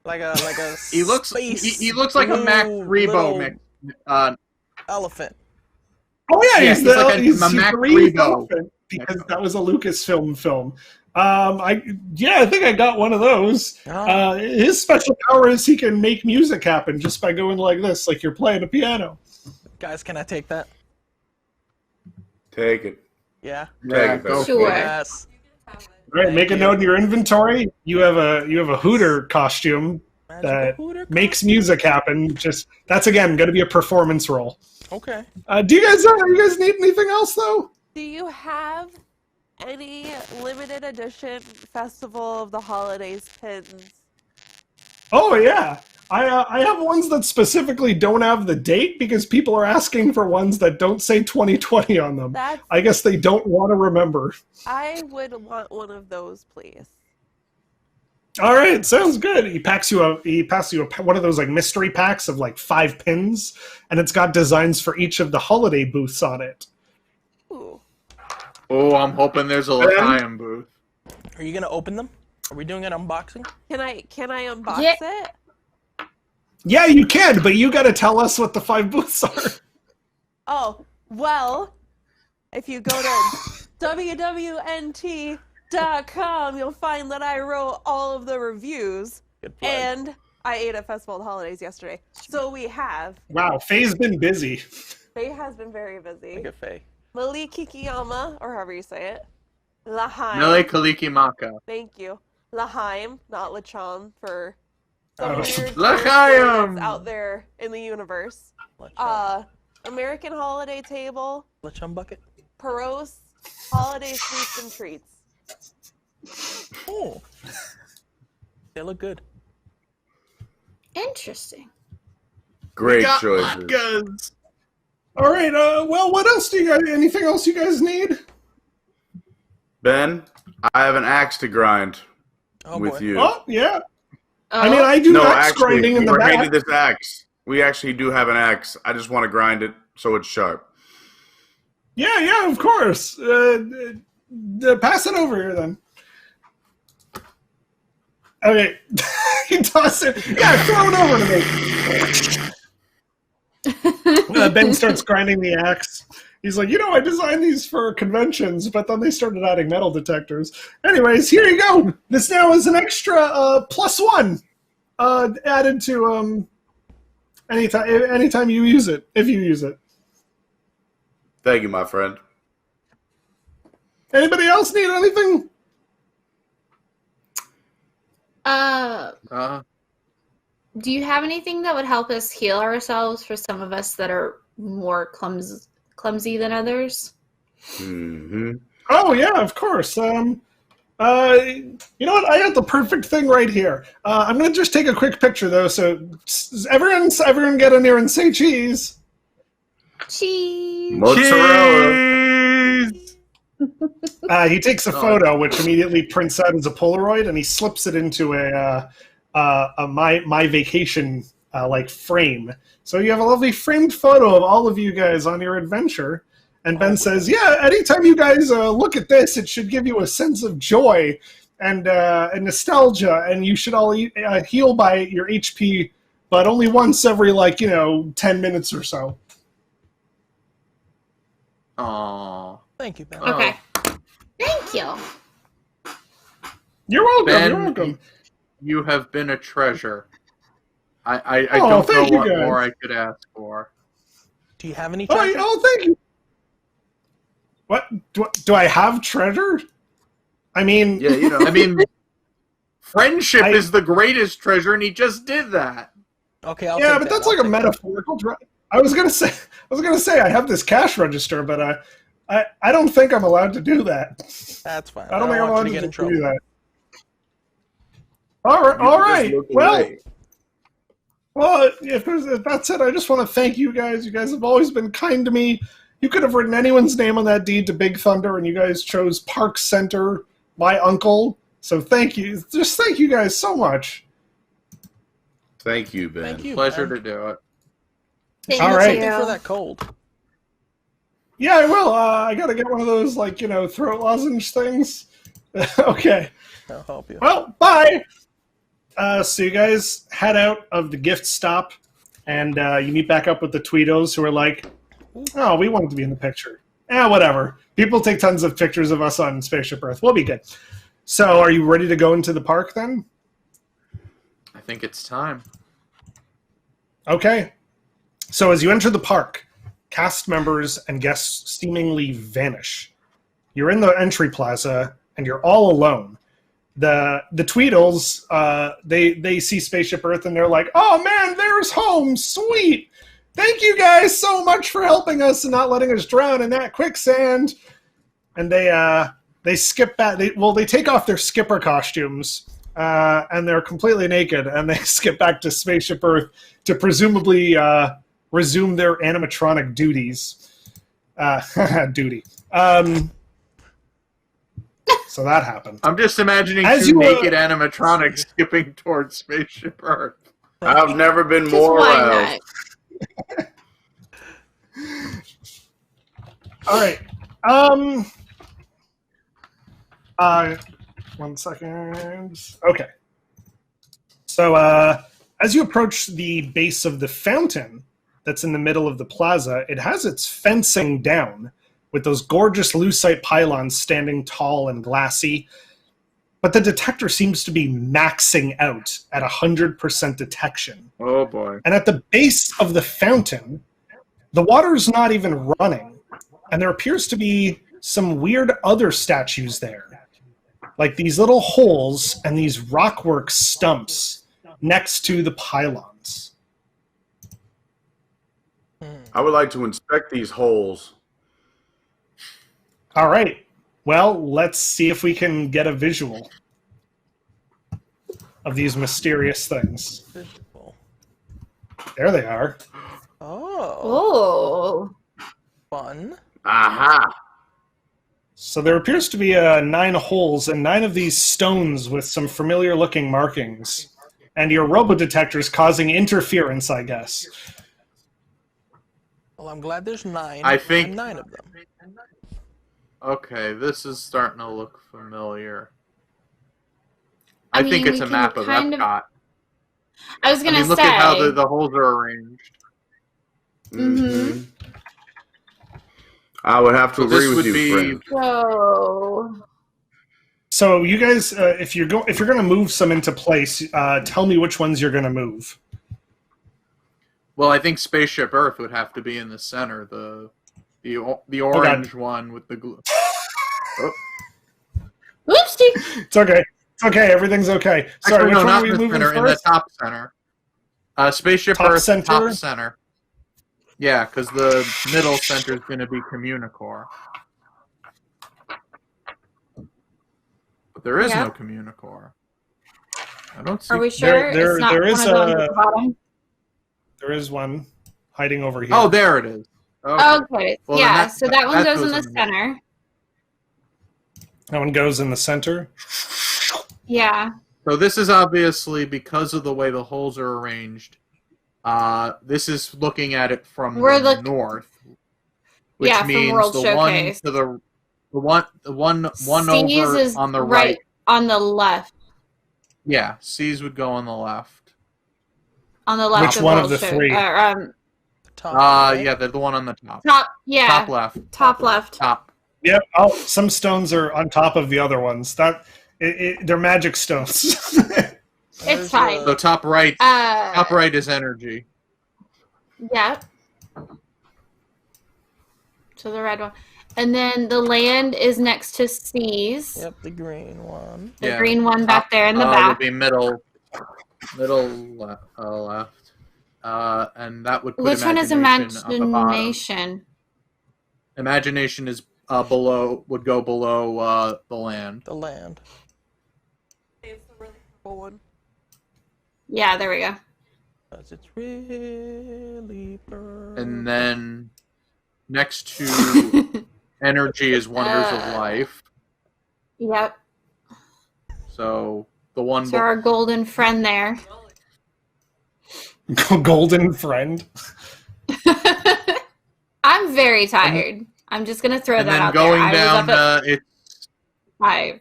Like a He looks like a Mac Rebo mix. Elephant. Oh yeah, he's he's the like a Mac Green Rebo. Elephant, because that was a Lucasfilm film. I think I got one of those. Oh. His special power is he can make music happen just by going like this, like you're playing a piano. Guys, can I take that? Take it. Yeah. Take it. go for Sure. it. Yes. All right, make a note in your inventory. You have a Hooter costume Magical that Hooter makes music happen. Just that's again going to be a performance role. Okay. Do you guys need anything else though? Do you have any limited edition Festival of the Holidays pins? Oh yeah, I have ones that specifically don't have the date because people are asking for ones that don't say 2020 on them. That's, I guess they don't want to remember. I would want one of those, please. All right, sounds good. He passes you one of those like mystery packs of like 5 pins, and it's got designs for each of the holiday booths on it. Ooh. Oh, I'm hoping there's a L'chaim booth. Are you gonna open them? Are we doing an unboxing? Can I unbox Yeah. it? Yeah, you can, but you got to tell us what the 5 booths are. Oh, well, if you go to WDWNT.com, you'll find that I wrote all of the reviews, Good plug. and I ate at Festival of the Holidays yesterday. So we have. Wow, Faye's been busy. Faye has been very busy. Look at Faye. Malik Kikiyama, or however you say it. L'chaim. Mele Kalikimaka. Thank you. L'chaim, not Lechon, for some Oh. weird L'chaim! that's out there in the universe. Lechon. American Holiday Table, Lechon bucket. Peros, Holiday Sweets and Treats. Oh. They look good. Interesting. Great Got choices. latkes. All right, well, what else do you guys, anything else you guys need? Ben, I have an axe to grind Oh with boy. you. Oh, yeah. Oh, I mean, I do No, axe actually, grinding in the we're back. handed this axe. We actually do have an axe. I just want to grind it so it's sharp. Yeah, of course. Pass it over here, then. Okay. He tosses it. Yeah, throw it over to me. Ben starts grinding the axe. He's like, I designed these for conventions, but then they started adding metal detectors. Anyways, here you go. This now is an extra +1 added to anytime you use it, if you use it. Thank you, my friend. Anybody else need anything? Do you have anything that would help us heal ourselves for some of us that are more clumsy than others? Mm-hmm. Oh yeah, of course. You know what? I got the perfect thing right here. I'm gonna just take a quick picture though. So everyone get in here and say cheese. Cheese. Mozzarella. He takes a photo, which immediately prints out as a Polaroid, and he slips it into a my vacation like frame. So you have a lovely framed photo of all of you guys on your adventure. And Ben says, "Yeah, anytime you guys look at this, it should give you a sense of joy and nostalgia, and you should all heal by your HP, but only once every 10 minutes or so." Aww. Thank you, Ben. Okay. Thank you. You're welcome. Ben, You're welcome. You have been a treasure. I Oh, don't thank know you, what guys. more I could ask for. Do you have any treasure? Oh, thank you. What do I have treasure? I mean, Yeah, I mean, friendship is the greatest treasure, and he just did that. Okay, I'll yeah, take but that. that's I'll like a take that. metaphorical treasure. I was gonna say I have this cash register, but I don't think I'm allowed to do that. That's fine. I don't think I'm allowed want you to to get in do trouble. that. All right, You all can just right. look Well, away. if that's it, I just want to thank you guys. You guys have always been kind to me. You could have written anyone's name on that deed to Big Thunder, and you guys chose Park Center, my uncle. So thank you. Just thank you guys so much. Thank you, Ben. Thank you. Pleasure Ben. to do it. Thank All you. right. Something for that cold. Yeah, I will. I gotta get one of those, throat lozenge things. Okay. I'll help you. Well, bye. So you guys head out of the gift stop, and you meet back up with the Tweedos, who are like, "Oh, we wanted to be in the picture." Whatever. People take tons of pictures of us on Spaceship Earth. We'll be good. So, are you ready to go into the park then? I think it's time. Okay. So, as you enter the park, cast members and guests seemingly vanish. You're in the entry plaza, and you're all alone. The Tweedles, they see Spaceship Earth, and they're like, "Oh man, there's home, sweet! Thank you guys so much for helping us and not letting us drown in that quicksand." And they skip back. They take off their skipper costumes, and they're completely naked, and they skip back to Spaceship Earth to presumably resume their animatronic duties. Duty. So that happened. I'm just imagining As two you, naked animatronics skipping towards Spaceship Earth. I've never been Just more why aroused. not? All right. 1 second. Okay. So, as you approach the base of the fountain that's in the middle of the plaza, it has its fencing down with those gorgeous lucite pylons standing tall and glassy. But the detector seems to be maxing out at 100% detection. Oh boy. And at the base of the fountain, the water's not even running. And there appears to be some weird other statues there. Like these little holes and these rockwork stumps next to the pylons. I would like to inspect these holes. All right. Well, let's see if we can get a visual of these mysterious things. Visual. There they are. Oh, Oh. fun. Aha! So there appears to be 9 holes and 9 of these stones with some familiar-looking markings. And your robo detector's causing interference, I guess. Well, I'm glad there's 9. I think- and 9 of them. Okay, this is starting to look familiar. I I think mean, it's we a can map of kind of- Epcot. I was I gonna mean, look say. at how the holes are arranged. Mm-hmm. I would have to So agree this with would you, be- friend. So So you guys, if you're gonna move some into place, tell me which ones you're gonna move. Well, I think Spaceship Earth would have to be in the center. The orange one with the glue. Oh. whoopsie. It's okay. It's okay. Everything's okay. Sorry, Actually, which no, one not are we in the moving center. In the first? top center. Spaceship Top Earth, center? top center. Yeah, because the middle center is going to be Communicore. But there is no Yep. Communicore. I don't see. Are we sure there- it's not there one is of the ones a- at the bottom? There is one hiding over here. Oh, there it is. Okay. Okay. Well, then Yeah. that- So that one that goes in goes the in the- center. That one goes in the center. Yeah. So this is obviously because of the way the holes are arranged. This is looking at it from We're the look- north, which Yeah, from means World the Showcase. one to the one C's over is on the right. on the left. Yeah, C's would go on the left. On the left Which of one World of the Show- three? The top, right? Yeah, they're the one on the top. Top. Yeah. Top left. Top left. Top. Yep. Oh, some stones are on top of the other ones. They're magic stones. It's There's, fine. So top right. Top right is energy. Yeah. So the red one. And then the land is next to C's. Yep, the green one. The Yeah. green one back there in the Would back. be middle left. And that would put Which one is imagination at the bottom. imagination? Imagination is would go below the land. The land. It's the really purple one. Yeah, there we go. 'Cause it's really purple. And then next to energy is Wonders of Life. Yep. So the one So our golden friend there. Golden friend. I'm very tired. I'm just gonna throw and that then out going there. I down was up at it's 5.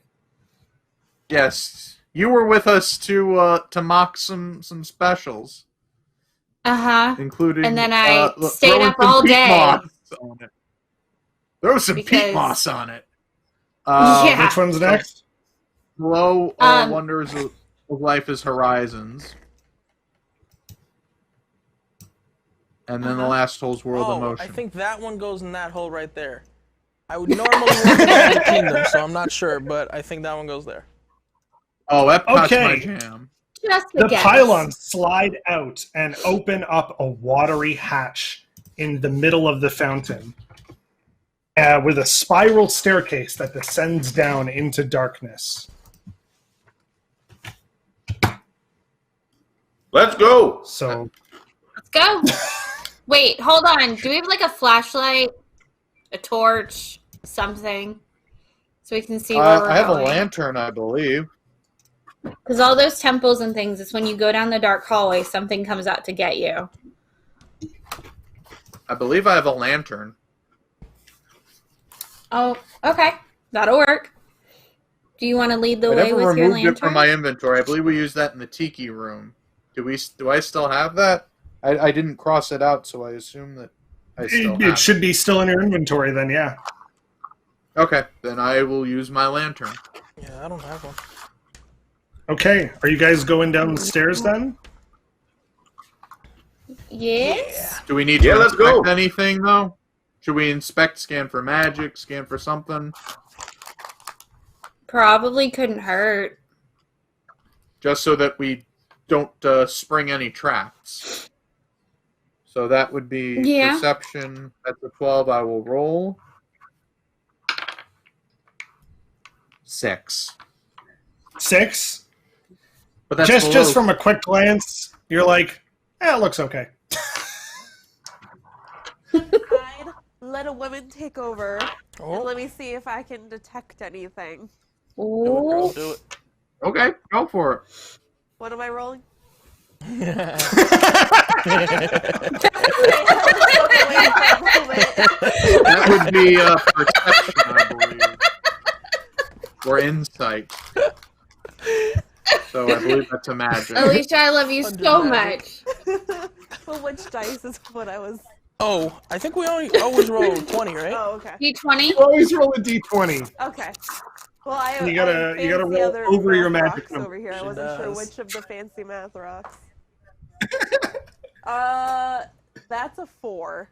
yes. You were with us to mock some specials, including And then I stayed throwing up some all peat day. moss on it. Throw some peat Because- moss on it. Yeah. Which one's next? Below Wonders of Life is Horizons. And then the last hole's World of Motion. I think that one goes in that hole right there. I would normally want to go to the Kingdom, so I'm not sure, but I think that one goes there. Oh, Epcot's Okay. my jam. Just a The guess. pylons slide out and open up a watery hatch in the middle of the fountain, with a spiral staircase that descends down into darkness. Let's go. So Let's go. Wait, hold on. Do we have like a flashlight, a torch, something, so we can see where we're I have a going? lantern, I believe. Because all those temples and things, it's when you go down the dark hallway, something comes out to get you. I believe I have a lantern. Oh, okay. That'll work. Do you want to lead the I way never with your removed it from my lantern? inventory. I believe we used that in the Tiki room. Do I still have that? I didn't cross it out, so I assume that I still it have should be still in your inventory then, yeah. Okay, then I will use my lantern. Yeah, I don't have one. Okay, are you guys going down the stairs then? Yes. Do we need to Yeah, let's inspect go. anything, though? Should we inspect, scan for magic, scan for something? Probably couldn't hurt. Just so that we don't spring any traps. So that would be Yeah. perception. That's a 12. I will roll. 6. 6? But that's Just below. from a quick glance, you're like, it looks okay. I'd let a woman take over, and Oh, let me see if I can detect anything. do it, girl, Ooh. do it. Okay, go for it. What am I rolling? That would be perception, I believe. Or insight. So I believe that's a magic. Alicia, I love you so much. Well, which dice is what I was... Oh, I think we always roll 20, right? Oh, okay. D20? You always roll a d20. Okay. Well, I You gotta fancy roll other over your math magic rocks number. over here. I She wasn't sure does. which of the fancy math rocks. That's a 4.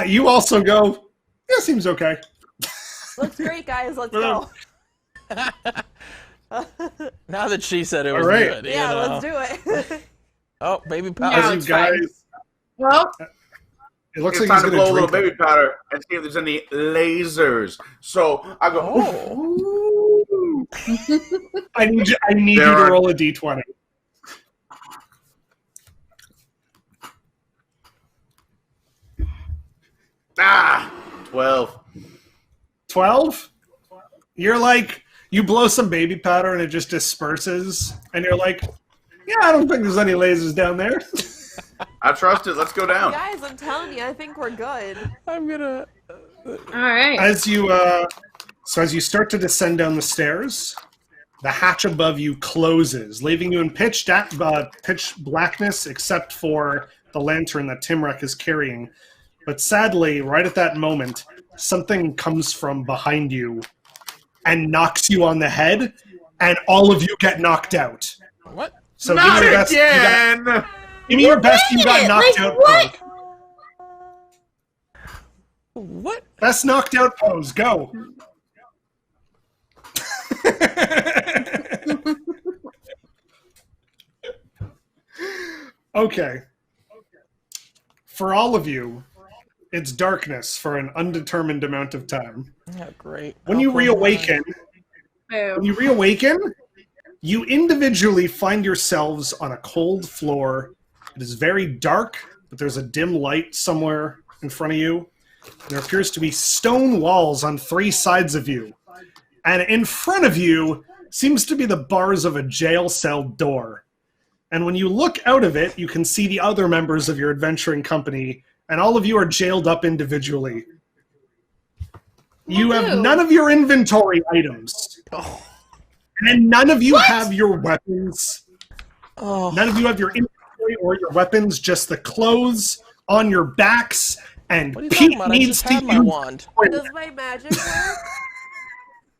You also go, yeah, seems okay. Looks great, guys. Let's go. Now that she said it was right. good. Yeah, you know. let's do it. Oh, baby No, As powder. you it's fine. guys, Well, it looks It's like time he's to blow gonna a little drink. baby powder and see if there's any lasers. So I go. Oh. I need you There to are- roll a d20. Ah, 12. 12? You're like, you blow some baby powder and it just disperses, and you're like, yeah, I don't think there's any lasers down there. I trust it. Let's go down. Guys, I'm telling you, I think we're good. I'm gonna. alright. As you as you start to descend down the stairs, the hatch above you closes, leaving you in pitch blackness except for the lantern that Timrek is carrying. But sadly, right at that moment, something comes from behind you and knocks you on the head, and all of you get knocked out. What? So Not give me your best. again. Give me your best. You got Wait, knocked like out. what? Pose. What? Best knocked out pose. Go. Okay. For all of you, it's darkness for an undetermined amount of time. Yeah, great. When you I'll close my reawaken, you individually find yourselves on a cold floor. It is very dark, but there's a dim light somewhere in front of you. There appears to be stone walls on 3 sides of you. And in front of you seems to be the bars of a jail cell door. And when you look out of it, you can see the other members of your adventuring company, and all of you are jailed up individually. You have none of your inventory items. Oh. And none of you have your weapons. Oh. None of you have your inventory or your weapons, just the clothes on your backs. And What are you Pete talking about? I needs just to had my use wand. Does my magic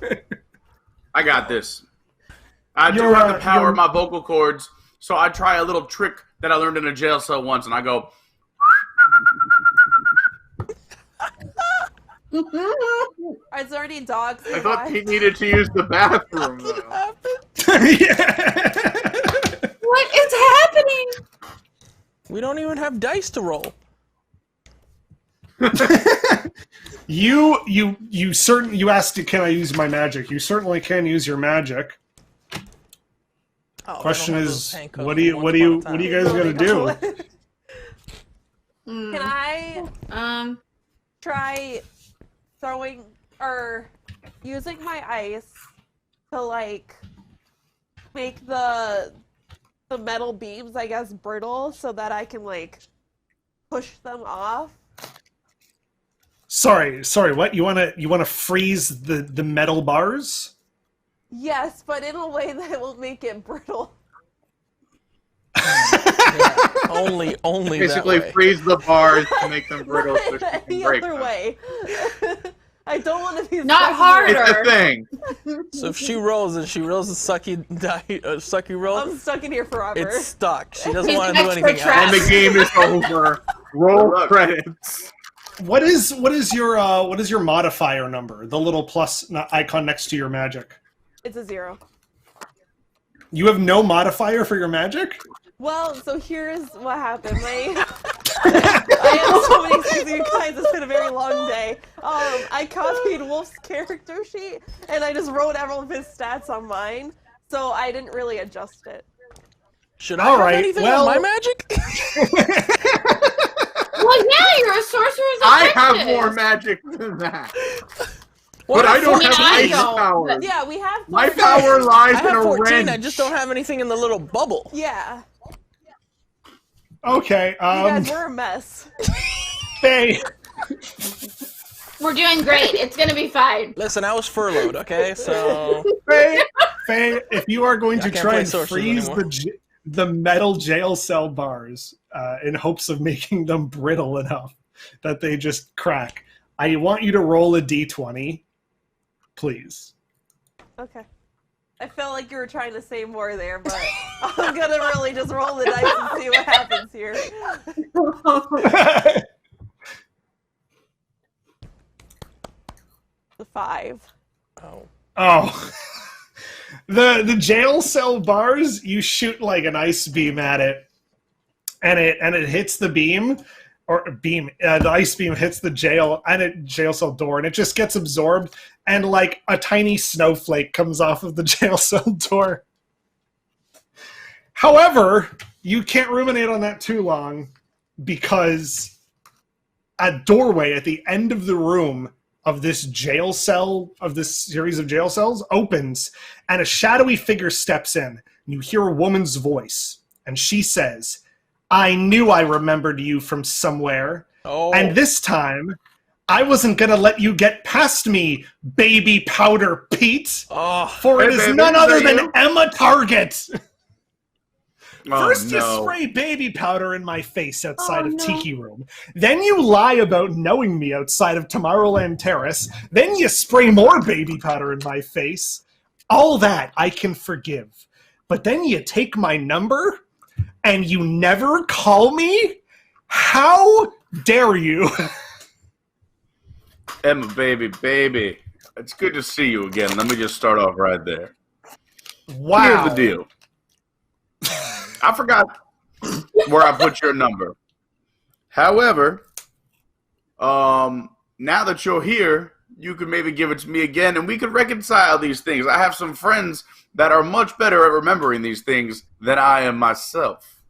work? I got this. I do You're, have the power you're- of my vocal cords, so I try a little trick that I learned in a jail cell once, and I go. Is there any dogs I thought nearby? Pete needed to use the bathroom, though. Yeah. What is happening? We don't even have dice to roll. You asked, can I use my magic? You certainly can use your magic. Oh, Question they don't have is, those handcuffs what do you from once upon a guys gonna do? Can I try throwing or using my ice to like make the metal beams, I guess, brittle so that I can like push them off? Sorry, what? You wanna freeze the metal bars? Yes, but in a way that will make it brittle. Yeah, only Basically, that way. freeze the bars to make them brittle so she Any can break other them. way. I don't want to be Not stuck hard. here. It's a thing. So if she rolls and she rolls a sucky roll, I'm stuck in here forever. it's stuck. She doesn't It's want to do extra anything trap. And else. the game is over. Roll Look. credits. What is your modifier number? The little plus icon next to your magic. It's a 0. You have no modifier for your magic? Well, so here's what happened. I have so many things, you guys. It's been a very long day. I copied Wolf's character sheet, and I just wrote all of his stats on mine, so I didn't really adjust it. Should I All have right, anything well- on my magic? Well, yeah, you're a sorcerer's I have apprentice. more magic than that. But I don't I mean, have I ice don't, powers. Yeah, we have. My 14. power lies I in have a 14. wrench. I just don't have anything in the little bubble. Yeah, Okay, you guys were a mess. Faye. we're doing great. It's gonna be fine. Listen, I was furloughed, okay? So Faye, if you are going I to can't try play and sorcerers freeze anymore. the metal jail cell bars in hopes of making them brittle enough that they just crack, I want you to roll a d20, please. Okay. I felt like you were trying to say more there, but I'm gonna really just roll the dice and see what happens here. The 5. oh. Oh. The jail cell bars, you shoot like an ice beam at it, and it hits the beam, the ice beam hits the jail cell door, and it just gets absorbed, and like a tiny snowflake comes off of the jail cell door. However, you can't ruminate on that too long, because a doorway at the end of the room of this jail cell, of this series of jail cells, opens, and a shadowy figure steps in. And you hear a woman's voice, and she says, "I knew I remembered you from somewhere, Oh. and this time, I wasn't going to let you get past me, baby powder Pete, Oh. for it Hey, is baby, none is other that than you? Emma Target." Oh, First you no. spray baby powder in my face outside Oh, of no. Tiki Room. Then you lie about knowing me outside of Tomorrowland Terrace. Then you spray more baby powder in my face. All that I can forgive. But then you take my number and you never call me? How dare you? Emma, baby. It's good to see you again. Let me just start off right there. Wow. Here's the deal. I forgot where I put your number. However, now that you're here, you could maybe give it to me again, and we could reconcile these things. I have some friends that are much better at remembering these things than I am myself.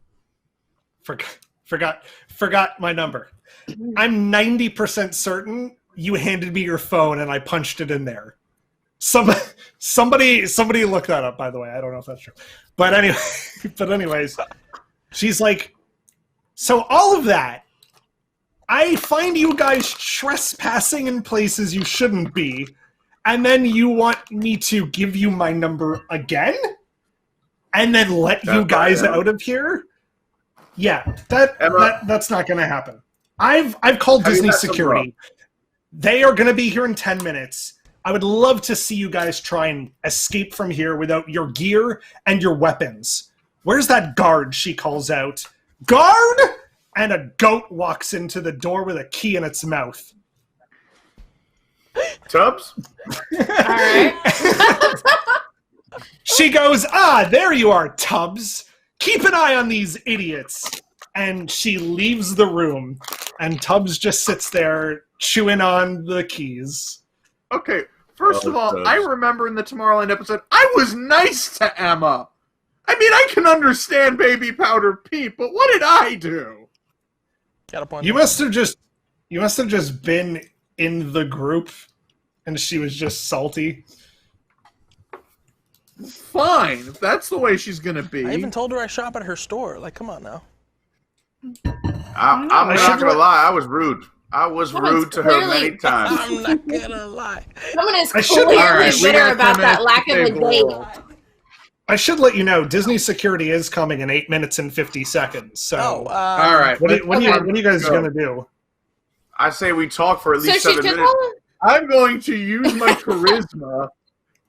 Forgot my number. I'm 90% certain you handed me your phone and I punched it in there. Somebody look that up, by the way. I don't know if that's true. But anyways, she's like, so all of that, I find you guys trespassing in places you shouldn't be, and then you want me to give you my number again? And then let you guys out of here? Yeah, that's not going to happen. I've called Disney security. They are going to be here in 10 minutes. I would love to see you guys try and escape from here without your gear and your weapons. Where's that guard? She calls out. Guard! And a goat walks into the door with a key in its mouth. Tubbs? Alright. She goes, there you are, Tubbs. Keep an eye on these idiots. And she leaves the room, and Tubbs just sits there chewing on the keys. Okay, first of all, I remember in the Tomorrowland episode, I was nice to Emma. I mean, I can understand Baby Powder Pete, but what did I do? Got a point. You must have just been in the group, and she was just salty. Fine, if that's the way she's gonna be. I even told her I shop at her store. Like, come on now. I'm not going to lie. I was rude. I was rude to her many times. I'm not gonna lie. Someone is I should- clearly Alright, we bitter got about 10 that minutes lack to of a save the date. world. I should let you know, Disney security is coming in 8 minutes and 50 seconds. So, All right. what are you guys go. going to do? I say we talk for at least So she 7 took minutes. all of I'm going to use my charisma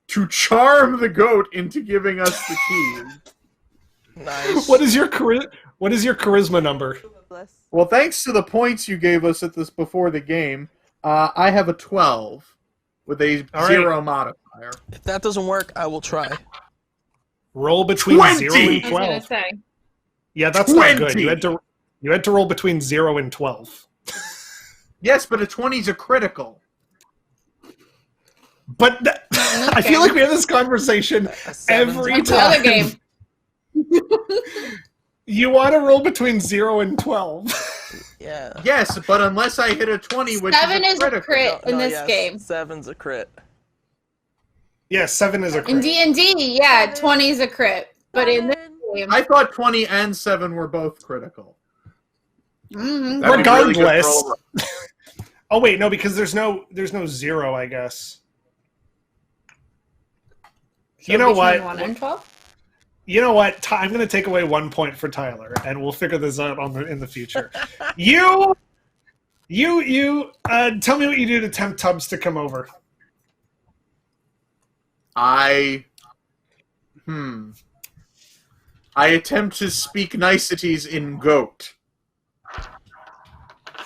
to charm the goat into giving us the keys. Nice. What is your charisma number? Well, thanks to the points you gave us at this before the game, I have a 12 with a All right. 0 modifier. If that doesn't work, I will try. Roll between 20! 0 and I was gonna 12. say. Yeah, that's not good. 20! You had to roll between 0 and 12. Yes, but a 20's a critical. But I feel like we have this conversation every What's the other time. game? You want to roll between 0 and 12. Yeah. Yes, but unless I hit a 20, which 7 is is a critical. crit in this yes, game. 7's a crit. Yeah, 7 is a In crit. D&D, yeah, 7. 20 is a crit. But in this 7. game, I thought 20 and 7 were both critical. mhm. That'd be really good for Regardless. over. Oh wait, no, because there's no 0, I guess. So You know between what? 1 and 12? You know what? I'm going to take away 1 point for Tyler, and we'll figure this out in the future. You tell me what you do to tempt Tubbs to come over. I attempt to speak niceties in goat.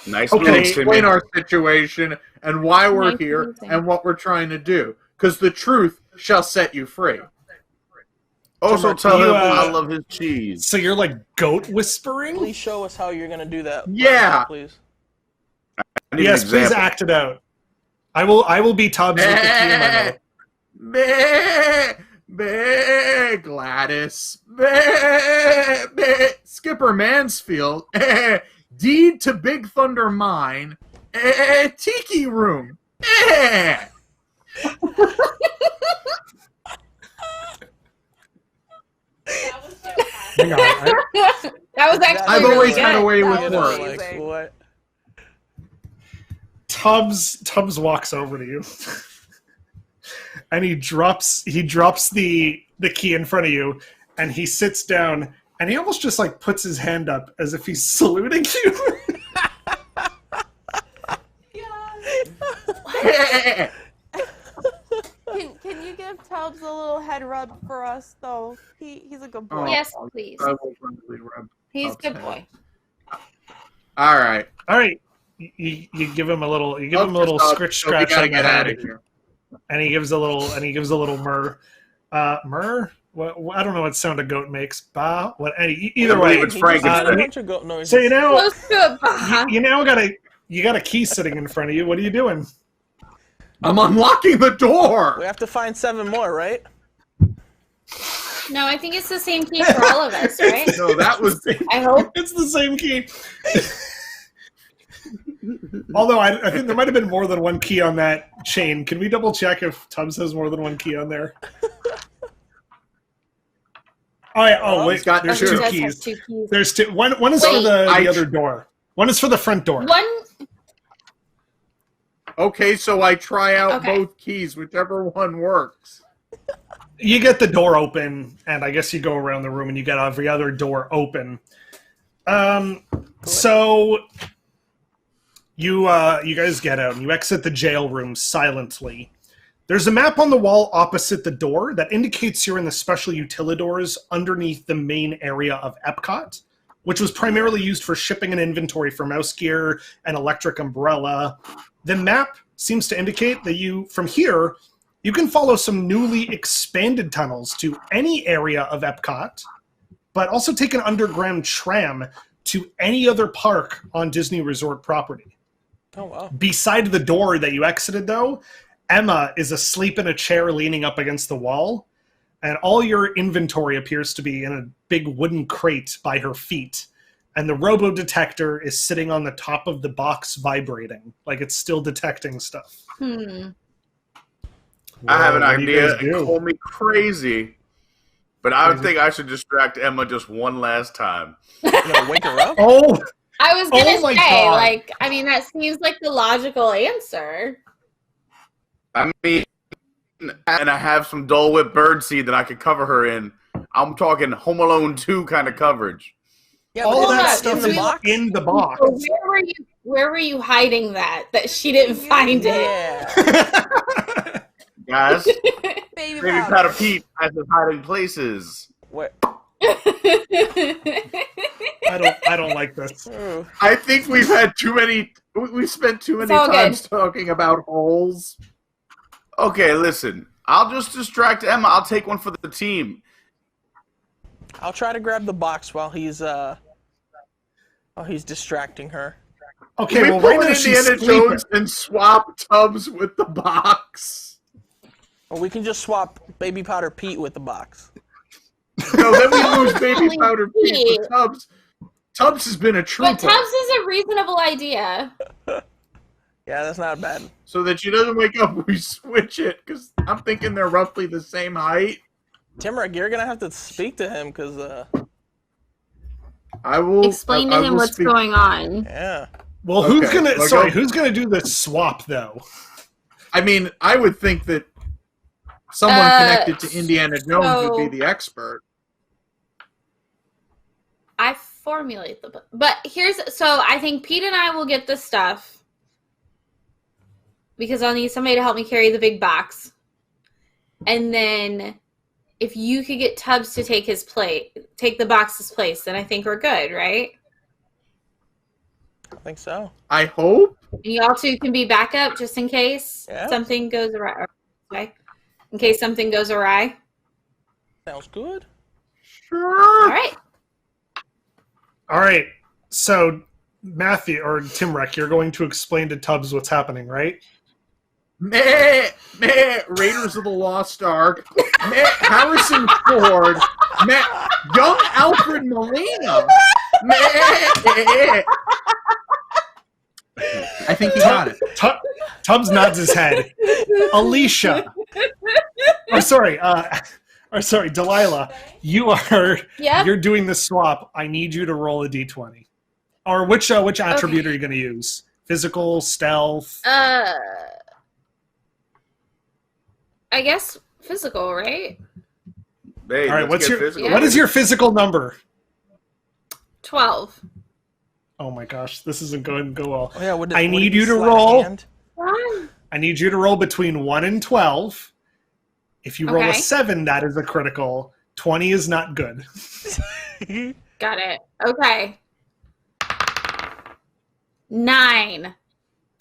Nice Okay, move, Explain Timmy. our situation and why we're Nice here moving. and what we're trying to do. Because the truth shall set you free. Also Timber, tell you, him I love his cheese. So you're like goat whispering? Please show us how you're gonna do that. Yeah. Please. I need Yes, an please example. act it out. I will be Tubbs with the key in my mouth. Meh, meh, Gladys. Meh, meh. Skipper Mansfield. Deed to Big Thunder Mine. Tiki Room. Hang on. That was actually I've really always good. had a way That with was work. amazing. What? Tubbs walks over to you. And he drops the key in front of you, and he sits down, and he almost just like puts his hand up as if he's saluting you. Can you give Tubbs a little head rub for us, though? He's a good boy. Yes, please. I will probably rub He's a Tubbs' good head. boy. All right. All right, you give him a little scritch So we scratch gotta on the get out head, of here. and he gives a little murr. Murr? What, I don't know what sound a goat makes. Ba? What? Either I way. believe it's He Frankenstein. just made a bunch of goat noises. So you know, Close to a bah. you got a key sitting in front of you. What are you doing? I'm unlocking the door. We have to find 7 more, right? No, I think it's the same key for all of us, right? No, that was I hope. It's the same key. Although I think there might have been more than one key on that chain. Can we double check if Tubbs has more than one key on there? Oh yeah. Oh wait, He's got there's two. two He does have keys. 2 keys. There's two. One is for Wait. the other door. One is for the front door. One. okay. So I try out Okay. both keys, whichever one works. You get the door open, and I guess you go around the room and you get every other door open. So you guys get out and you exit the jail room silently. There's a map on the wall opposite the door that indicates you're in the special utilidors underneath the main area of Epcot, which was primarily used for shipping and inventory for Mouse Gear and Electric Umbrella. The map seems to indicate that from here, you can follow some newly expanded tunnels to any area of Epcot, but also take an underground tram to any other park on Disney Resort property. Oh, wow. Beside the door that you exited, though, Emma is asleep in a chair leaning up against the wall, and all your inventory appears to be in a big wooden crate by her feet. And the Robo Detector is sitting on the top of the box vibrating, like it's still detecting stuff. I have an What do you idea. guys do? Call me crazy, but I think I should distract Emma just one last time. You gonna wake her up? Oh, I was gonna Oh my say, God. that seems like the logical answer. I mean, and I have some Dole Whip birdseed that I could cover her in. I'm talking Home Alone 2 kind of coverage. Yeah, all but that isn't stuff in the is box. in the box. So where were you hiding that she didn't find it? Yeah. Guys, Baby Baby powder. Powder Pete has his hiding places. Where? I don't like this. Ooh. I think we've had too many. We spent too many all good. times talking about holes. Okay, listen. I'll just distract Emma. I'll take one for the team. I'll try to grab the box while he's distracting her. Okay, we well, pull right now an she's Indiana sleeping. Jones and swap Tubbs with the box. Or we can just swap Baby Powder Pete with the box. No, then we lose Baby Holy Powder Pete Pete. with Tubbs. Tubbs has been a trooper. But Tubbs is a reasonable idea. Yeah, that's not bad. So that she doesn't wake up, we switch it, because I'm thinking they're roughly the same height. Timrick, you're gonna have to speak to him because I will Explain I to him will what's speak- going on. yeah. Well, Okay, who's gonna do the swap though? I mean, I would think that someone connected to Indiana Jones would be the expert. I formulate the book. But I think Pete and I will get the stuff. Because I'll need somebody to help me carry the big box. And then if you could get Tubbs to take the box's place, then I think we're good, right? I think so. I hope. And y'all two can be backup just in case something goes awry. Okay? In case something goes awry. Sounds good. Sure. All right. All right. So Matthew or Timrek, you're going to explain to Tubbs what's happening, right? Meh, Raiders of the Lost Ark, meh, Harrison Ford, meh, young Alfred Molina, meh. I think he got it. Tubbs nods his head. Alicia. Delilah, you're doing the swap. I need you to roll a d20. Or which attribute are you going to use? Physical, stealth? I guess physical, right? Hey, all right, what is your physical number? 12. Oh my gosh, this isn't going to go well. Oh, yeah, I need you to roll. I need you to roll between 1 and 12. If you roll a 7, that is a critical. 20 is not good. Got it. Okay. 9.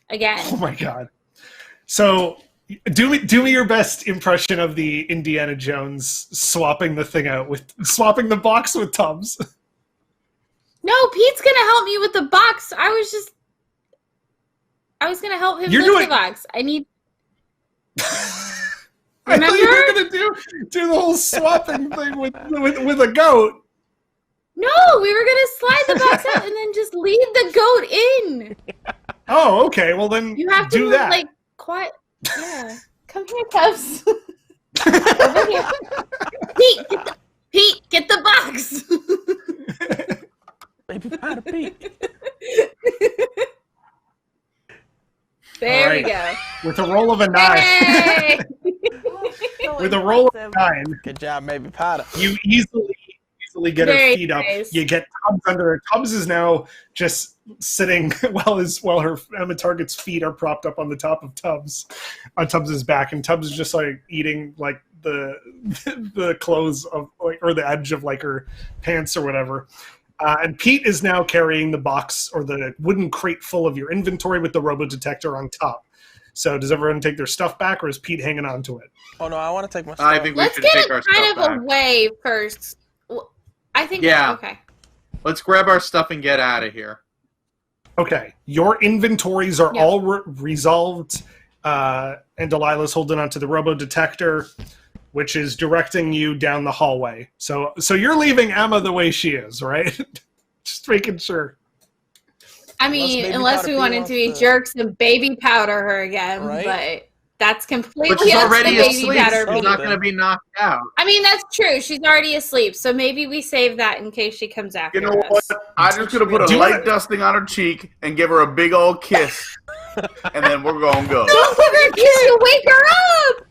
Again. Oh my god. So do me your best impression of the Indiana Jones swapping the box with Tubbs. No, Pete's gonna help me with the box. I was gonna help him lift the box. I thought you were gonna do the whole swapping thing with a goat. No, we were gonna slide the box out and then just lead the goat in. Oh, okay. Well then you have to do move, that. like quiet. Yeah. Come here, Tubbs. Over here. Pete, get the box. Baby powder Pete. There we go. With a roll of a 9. Hey! With a roll of a 9. Good job, baby powder. You easily get her feet up. You get Tubbs under her. Tubbs is now just sitting while her Emma Target's feet are propped up on the top of on Tubbs's back, and Tubbs is just like eating like the clothes of or the edge of like her pants or whatever. And Pete is now carrying the box or the wooden crate full of your inventory with the Robo Detector on top. So does everyone take their stuff back, or is Pete hanging on to it? Oh no, I want to take my stuff. I think we should take our stuff back. Let's get it kind of away first. I think. Yeah. Okay. Let's grab our stuff and get out of here. Okay, your inventories are all resolved, and Delilah's holding onto the Robo Detector, which is directing you down the hallway. So you're leaving Emma the way she is, right? Just making sure. I mean, unless we wanted to be jerks and baby powder her again, but that's completely but she's up already to baby asleep. powder. She's not going to be knocked out. I mean, that's true. She's already asleep, so maybe we save that in case she comes after us. You know what? I'm just going to put a light dusting on her cheek and give her a big old kiss, and then we're going to go. Don't give her a kiss, you'll wake her up!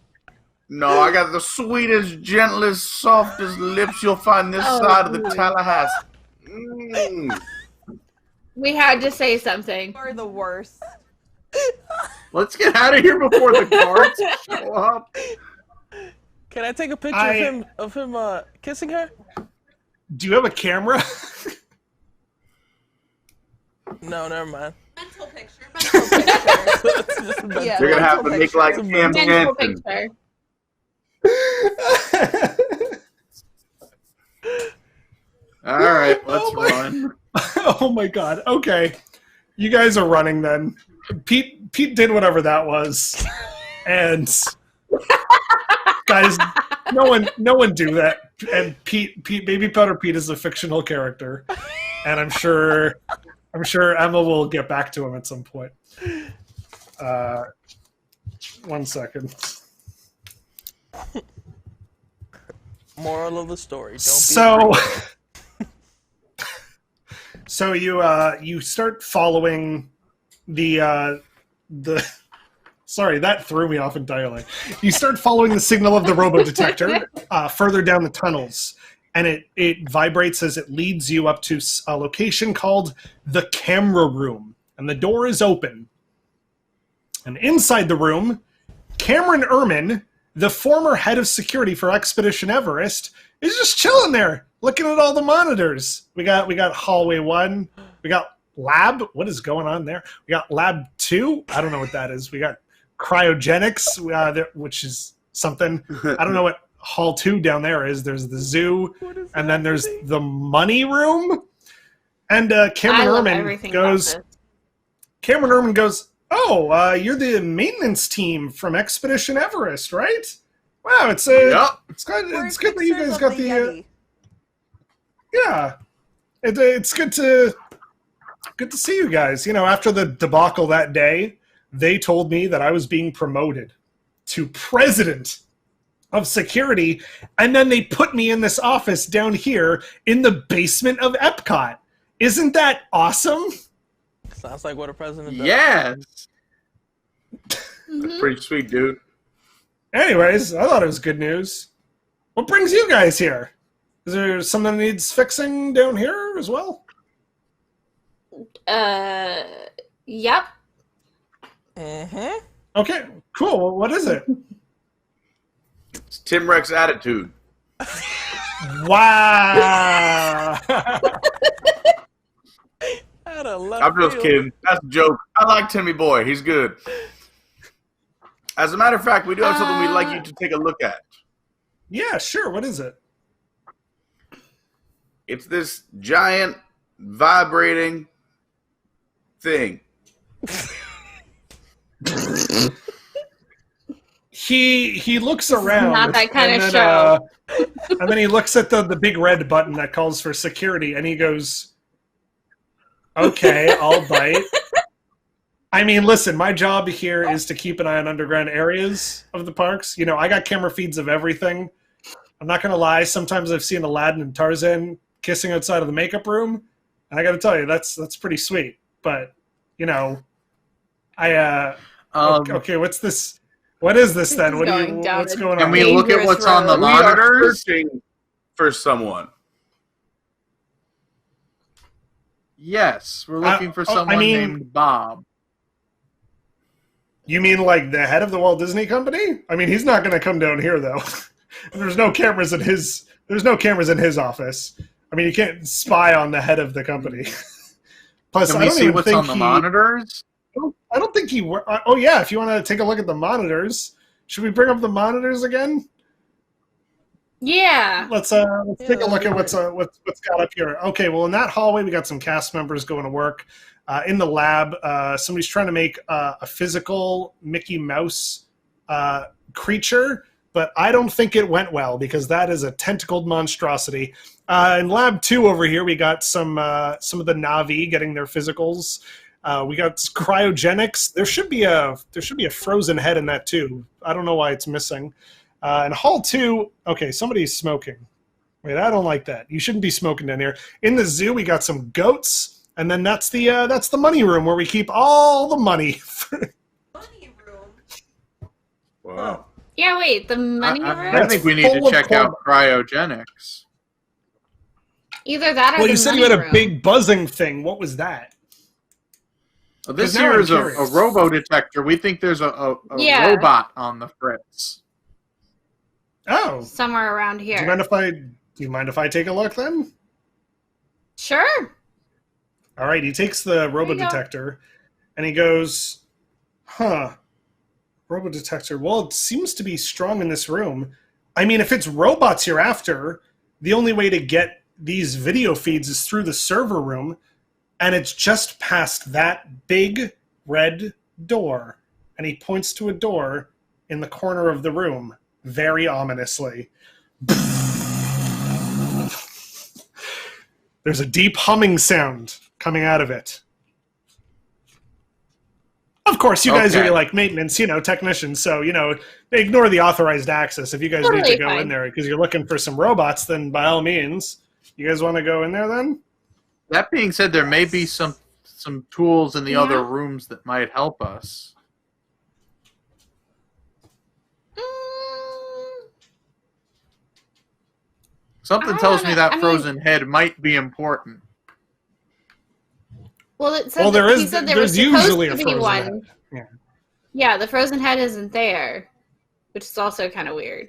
No, I got the sweetest, gentlest, softest lips you'll find this side of the Tallahassee. We had to say something. You're the worst. Let's get out of here before the guards show up. Can I take a picture of him kissing her? Do you have a camera? No, never mind. Mental picture. You're going to have to make like Cam Mental Hansen. picture. All right, let's run. Oh my god. Okay. You guys are running then. Pete did whatever that was. And guys, no one do that. And Pete Baby Powder Pete is a fictional character. and I'm sure Emma will get back to him at some point. 1 second. Moral of the story: don't So, be so you start following the. Sorry, that threw me off entirely. You start following the signal of the Robo Detector further down the tunnels, and it vibrates as it leads you up to a location called the camera room, and the door is open. And inside the room, Cameron Ehrman, the former head of security for Expedition Everest, is just chilling there, looking at all the monitors. We got hallway 1, we got lab. What is going on there? We got lab 2. I don't know what that is. We got cryogenics, which is something. I don't know what hall 2 down there is. There's the zoo, and then there's the money room. And Cameron Ehrman goes, "Oh, you're the maintenance team from Expedition Everest, right? Wow, it's good that you guys got the yeah. It's good to see you guys. You know, after the debacle that day, they told me that I was being promoted to president of security, and then they put me in this office down here in the basement of Epcot. Isn't that awesome?" Sounds like what a president does. Yes. That's pretty sweet, dude. Anyways, I thought it was good news. What brings you guys here? Is there something that needs fixing down here as well? Yep. Mm-hmm. Okay, cool. Well, what is it? It's Tim Rex attitude. Wow. I'm just kidding. That's a joke. I like Timmy Boy. He's good. As a matter of fact, we do have something we'd like you to take a look at. Yeah, sure. What is it? It's this giant vibrating thing. He looks around. Not that kind of show. And then he looks at the big red button that calls for security, and he goes, "Okay, I'll bite." I mean, listen, my job here is to keep an eye on underground areas of the parks. You know, I got camera feeds of everything. I'm not going to lie. Sometimes I've seen Aladdin and Tarzan kissing outside of the makeup room. And I got to tell you, that's pretty sweet. But, you know, okay, what's this? What is this then? What's going on? Can we look at what's on the We are monitors? searching for someone. Yes, we're looking for someone named Bob. You mean like the head of the Walt Disney Company? I mean, he's not going to come down here though. There's no cameras in his office. I mean, you can't spy on the head of the company. Plus, Can we see what's on the monitors? I don't think he. Oh yeah, if you want to take a look at the monitors, should we bring up the monitors again? Yeah. Let's take a look at what's got up here. Okay, well in that hallway we got some cast members going to work. In the lab, somebody's trying to make a physical Mickey Mouse creature, but I don't think it went well because that is a tentacled monstrosity. In lab 2 over here, we got some of the Na'vi getting their physicals. We got cryogenics. There should be a frozen head in that too. I don't know why it's missing. In hall 2, okay, somebody's smoking. Wait, I don't like that. You shouldn't be smoking down here. In the zoo, we got some goats. And then that's the money room where we keep all the money. Money room. Wow. Yeah, wait, the money room? I think we need to check out cryogenics. Either that or well, the you said money you had a room. big buzzing thing. What was that? Well, this 'Cause now here I'm is a curious. Robo Detector. We think there's a Yeah. robot on the fritz. Oh, Somewhere around do here. you mind if I take a look then? Sure. All right, he takes the Robo Detector and he goes, Robo Detector. Well, it seems to be strong in this room. I mean, if it's robots you're after, the only way to get these video feeds is through the server room, and it's just past that big red door. And he points to a door in the corner of the room, very ominously. There's a deep humming sound coming out of it. Of course, you guys are like maintenance, technicians, so, they ignore the authorized access. If you guys need to go in there because you're looking for some robots, then by all means, you guys want to go in there then? That being said, there may be some tools in the other rooms that might help us. Something tells me that frozen head might be important. Well, he said there was usually supposed a to be frozen one. head. Yeah, the frozen head isn't there, which is also kind of weird.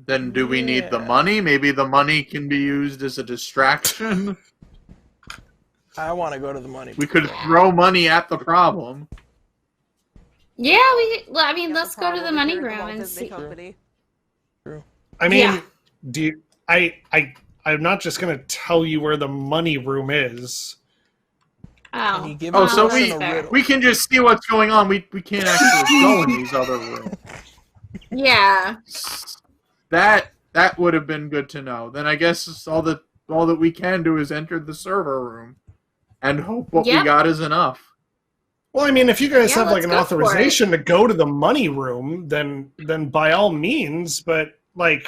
Then do we need the money? Maybe the money can be used as a distraction? I want to go to the money. We could throw money at the problem. Yeah, let's go to the money room and see. True. I mean, I'm not just going to tell you where the money room is. So we can just see what's going on. We can't actually go in these other rooms. Yeah. That would have been good to know. Then I guess all that we can do is enter the server room and hope what we got is enough. Well, I mean, if you guys have an authorization to go to the money room, then by all means. But I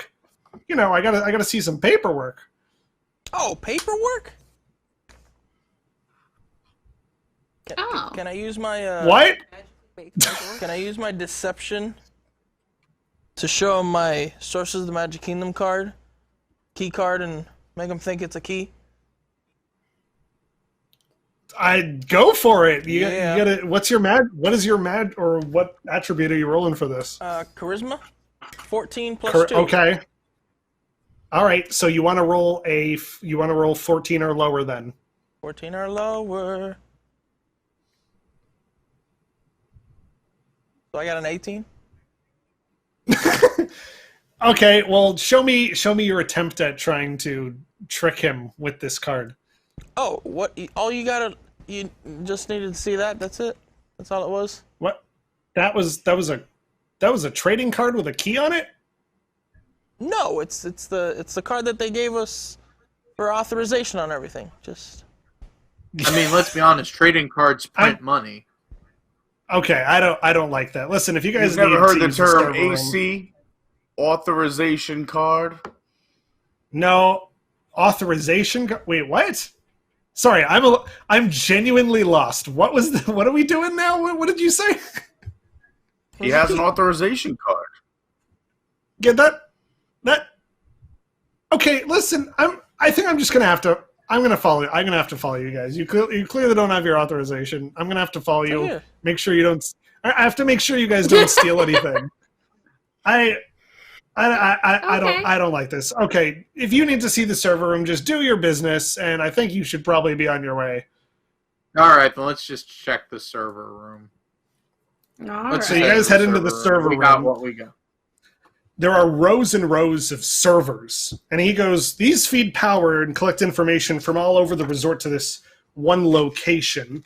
gotta see some paperwork. Oh, paperwork? Can I use my what? Can I use my deception to show him my Sources of the Magic Kingdom key card, and make him think it's a key? I'd go for it. You gotta. What is your mad, or what attribute are you rolling for this? Charisma, 14 plus 2. Okay. All right. So you want to roll 14 or lower then. 14 or lower. So I got an 18. Okay. Well, show me your attempt at trying to trick him with this card. Oh, what? You just needed to see that. That's it. That's all it was. What? That was a trading card with a key on it? No, it's the card that they gave us for authorization on everything. Just. I mean, let's be honest. Trading cards print money. Okay, I don't like that. Listen, if you guys never heard the use term AC authorization card? No, authorization. Wait, what? Sorry, I'm genuinely lost. What are we doing now? What did you say? He has an authorization card. Get that? Okay, listen. I think I'm just gonna have to. I'm gonna have to follow you guys. You clearly don't have your authorization. I'm gonna have to follow you. Here. Make sure you don't. I have to make sure you guys don't steal anything. I don't like this. Okay, if you need to see the server room, just do your business, and I think you should probably be on your way. All right, then let's just check the server room. So you guys head into the server room. We got what we got. There are rows and rows of servers, and he goes, these feed power and collect information from all over the resort to this one location.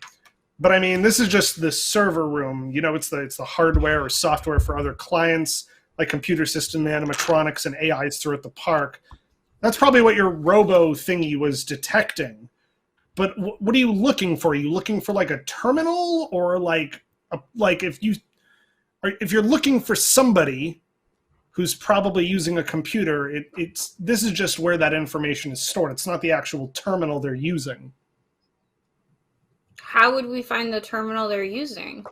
But I mean, this is just the server room. It's the hardware or software for other clients, like computer system animatronics and AIs throughout the park. That's probably what your robo thingy was detecting. But what are you looking for? Are you looking for like a terminal, or if you're looking for somebody who's probably using a computer, this is just where that information is stored. It's not the actual terminal they're using. How would we find the terminal they're using?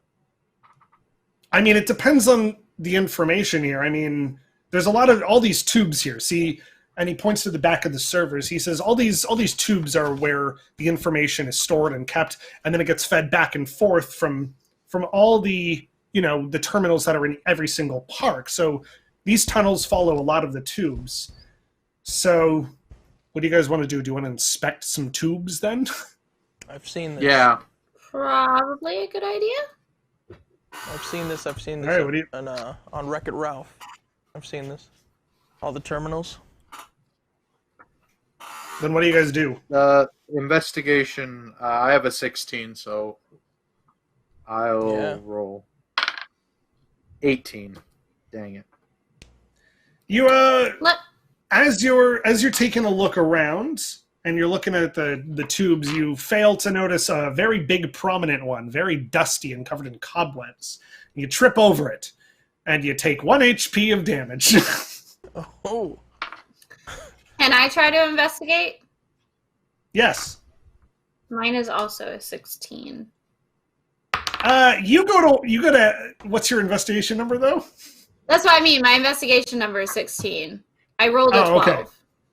I mean, it depends on the information here. I mean, there's all these tubes here. See, and he points to the back of the servers. He says all these tubes are where the information is stored and kept, and then it gets fed back and forth from all the the terminals that are in every single park. So these tunnels follow a lot of the tubes. So what do you guys want to do? Do you want to inspect some tubes then? I've seen this. Yeah. Probably a good idea. I've seen this. All right, what do you... on Wreck-It Ralph. I've seen this. All the terminals. Then what do you guys do? Investigation. I have a 16, so I'll roll 18. Dang it. You as you're taking a look around and you're looking at the tubes, you fail to notice a very big prominent one, very dusty and covered in cobwebs. You trip over it, and you take 1 HP of damage. Oh. Can I try to investigate? Yes. Mine is also a 16. You go to. What's your investigation number though? That's what I mean. My investigation number is 16. I rolled a 12 okay.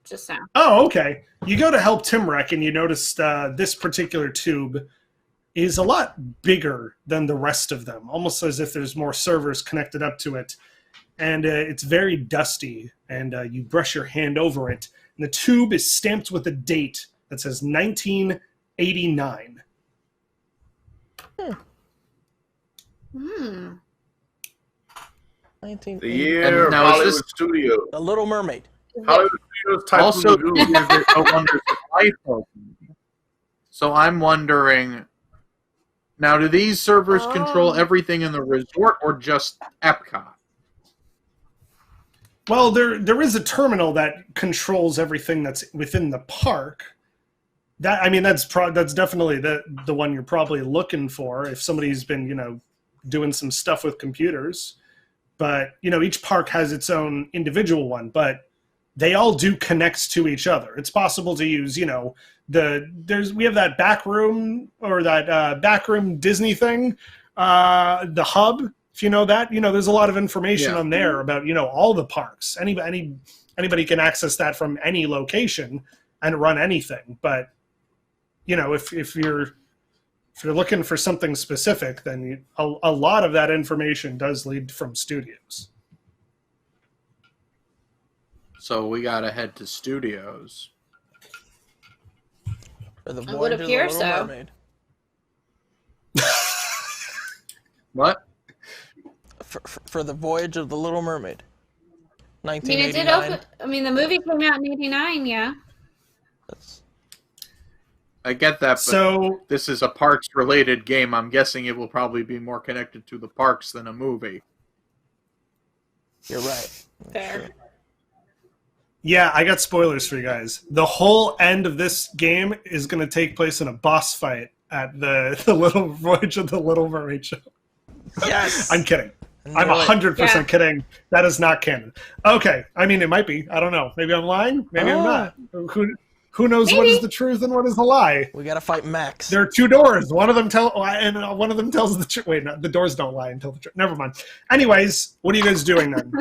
just now. Oh, okay. You go to help Timrek, and you notice this particular tube is a lot bigger than the rest of them, almost as if there's more servers connected up to it. And it's very dusty, and you brush your hand over it, and the tube is stamped with a date that says 1989. Hmm. 19. The year of now is Hollywood this- Studios. The Little Mermaid. Hollywood Studios type Also, of there's no Wonders of Life open. So I'm wondering, now do these servers control everything in the resort or just Epcot? Well, there is a terminal that controls everything that's within the park. That's definitely the one you're probably looking for if somebody's been doing some stuff with computers. But each park has its own individual one, but they all do connect to each other. It's possible to use we have that back room or that back room Disney thing, the hub. If you know that, there's a lot of information on there about all the parks. Anybody can access that from any location and run anything. But if you're looking for something specific, then a lot of that information does lead from studios. So we gotta head to studios. For the It would Voyage of the appear Little so. Mermaid. What? For the Voyage of the Little Mermaid. I mean, it did 1989. open. I mean, the movie came out in '89. Yeah. That's- I get that, but So this is a parks-related game. I'm guessing it will probably be more connected to the parks than a movie. You're right. Fair. Sure. yeah, I got spoilers for you guys. The whole end of this game is going to take place in a boss fight at the Little Voyage of the Little Mermaid show. Yes. I'm kidding. I I'm knew it. 100% Yeah. kidding. That is not canon. Okay. I mean, it might be. I don't know. Maybe I'm lying. Maybe I'm not. Who knows what Maybe. is the truth and what is the lie? We gotta fight Max. There are two doors. One of them tells the truth. Wait, no, the doors don't lie until the truth. Never mind. Anyways, what are you guys doing then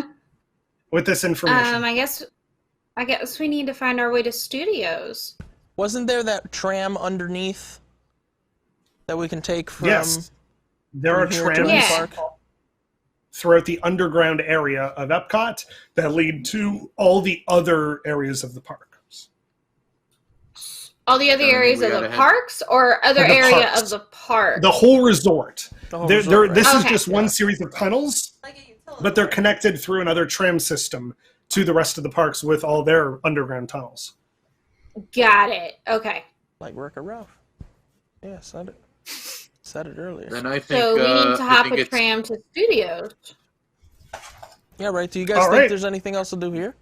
with this information? I guess we need to find our way to studios. Wasn't there that tram underneath that we can take from? Yes. There are from here to trams the Yeah. park? throughout the underground area of Epcot that lead to all the other areas of the park. All the other areas we of the gotta head- parks or other The area parks. of the park? The whole resort. The whole There- resort, this right? is Okay. just one series of tunnels, but they're connected through another tram system to the rest of the parks with all their underground tunnels. Got it. Okay. Like Wreck-It Ralph. Yeah, said it. Said it earlier. Then I think So we need to I hop think a it's- tram to studios. Yeah, right. Do you guys All think right. there's anything else to do here?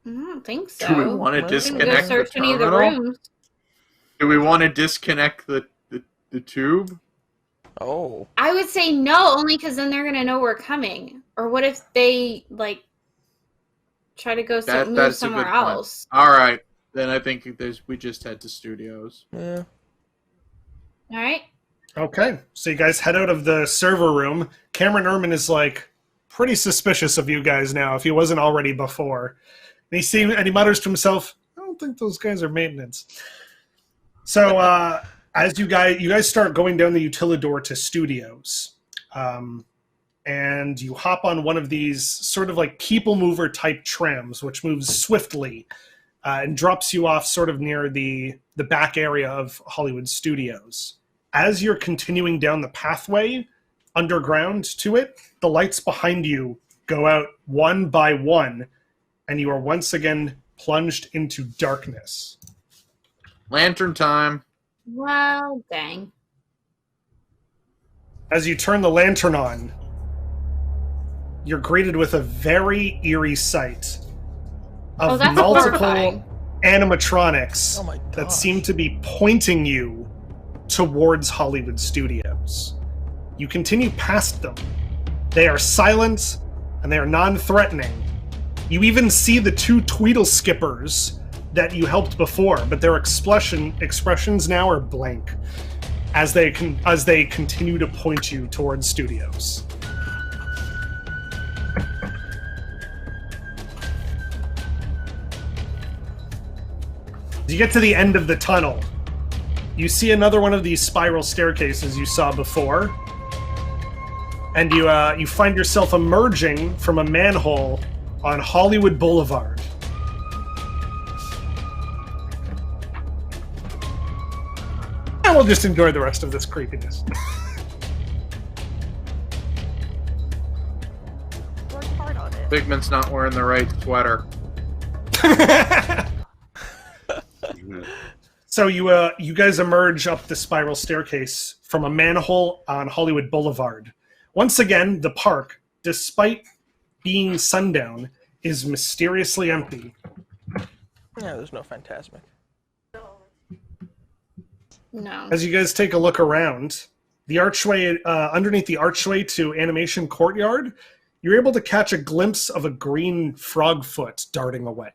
I don't think so. Do we want to We can go We can go disconnect the search any of the terminal? rooms. Do we want to disconnect the tube? Oh. I would say no, only because then they're gonna know we're coming. Or what if they try to go move That's a somewhere good point. else? All right. Then I think we just head to studios. Yeah. All right. Okay, so you guys head out of the server room. Cameron Erman is pretty suspicious of you guys now, if he wasn't already before. And he mutters to himself, "I don't think those guys are maintenance." So as you guys start going down the utilidor to studios, and you hop on one of these sort of people mover type trams, which moves swiftly and drops you off sort of near the back area of Hollywood Studios. As you're continuing down the pathway underground to it, the lights behind you go out one by one, and you are once again plunged into darkness. Lantern time. Well, dang. As you turn the lantern on, you're greeted with a very eerie sight of that's multiple horrifying. animatronics Oh my that gosh. seem to be pointing you towards Hollywood Studios. You continue past them. They are silent and they are non-threatening. You even see the two Tweedle skippers that you helped before, but their expressions now are blank as they continue to point you towards studios. As you get to the end of the tunnel, you see another one of these spiral staircases you saw before, and you find yourself emerging from a manhole on Hollywood Boulevard. And we'll just enjoy the rest of this creepiness. Worked hard on it. Figment's not wearing the right sweater. So you guys emerge up the spiral staircase from a manhole on Hollywood Boulevard. Once again, the park, despite being sundown, is mysteriously empty. Yeah, there's no Phantasmic. No. As you guys take a look around, the archway, underneath the archway to Animation Courtyard, you're able to catch a glimpse of a green frog foot darting away.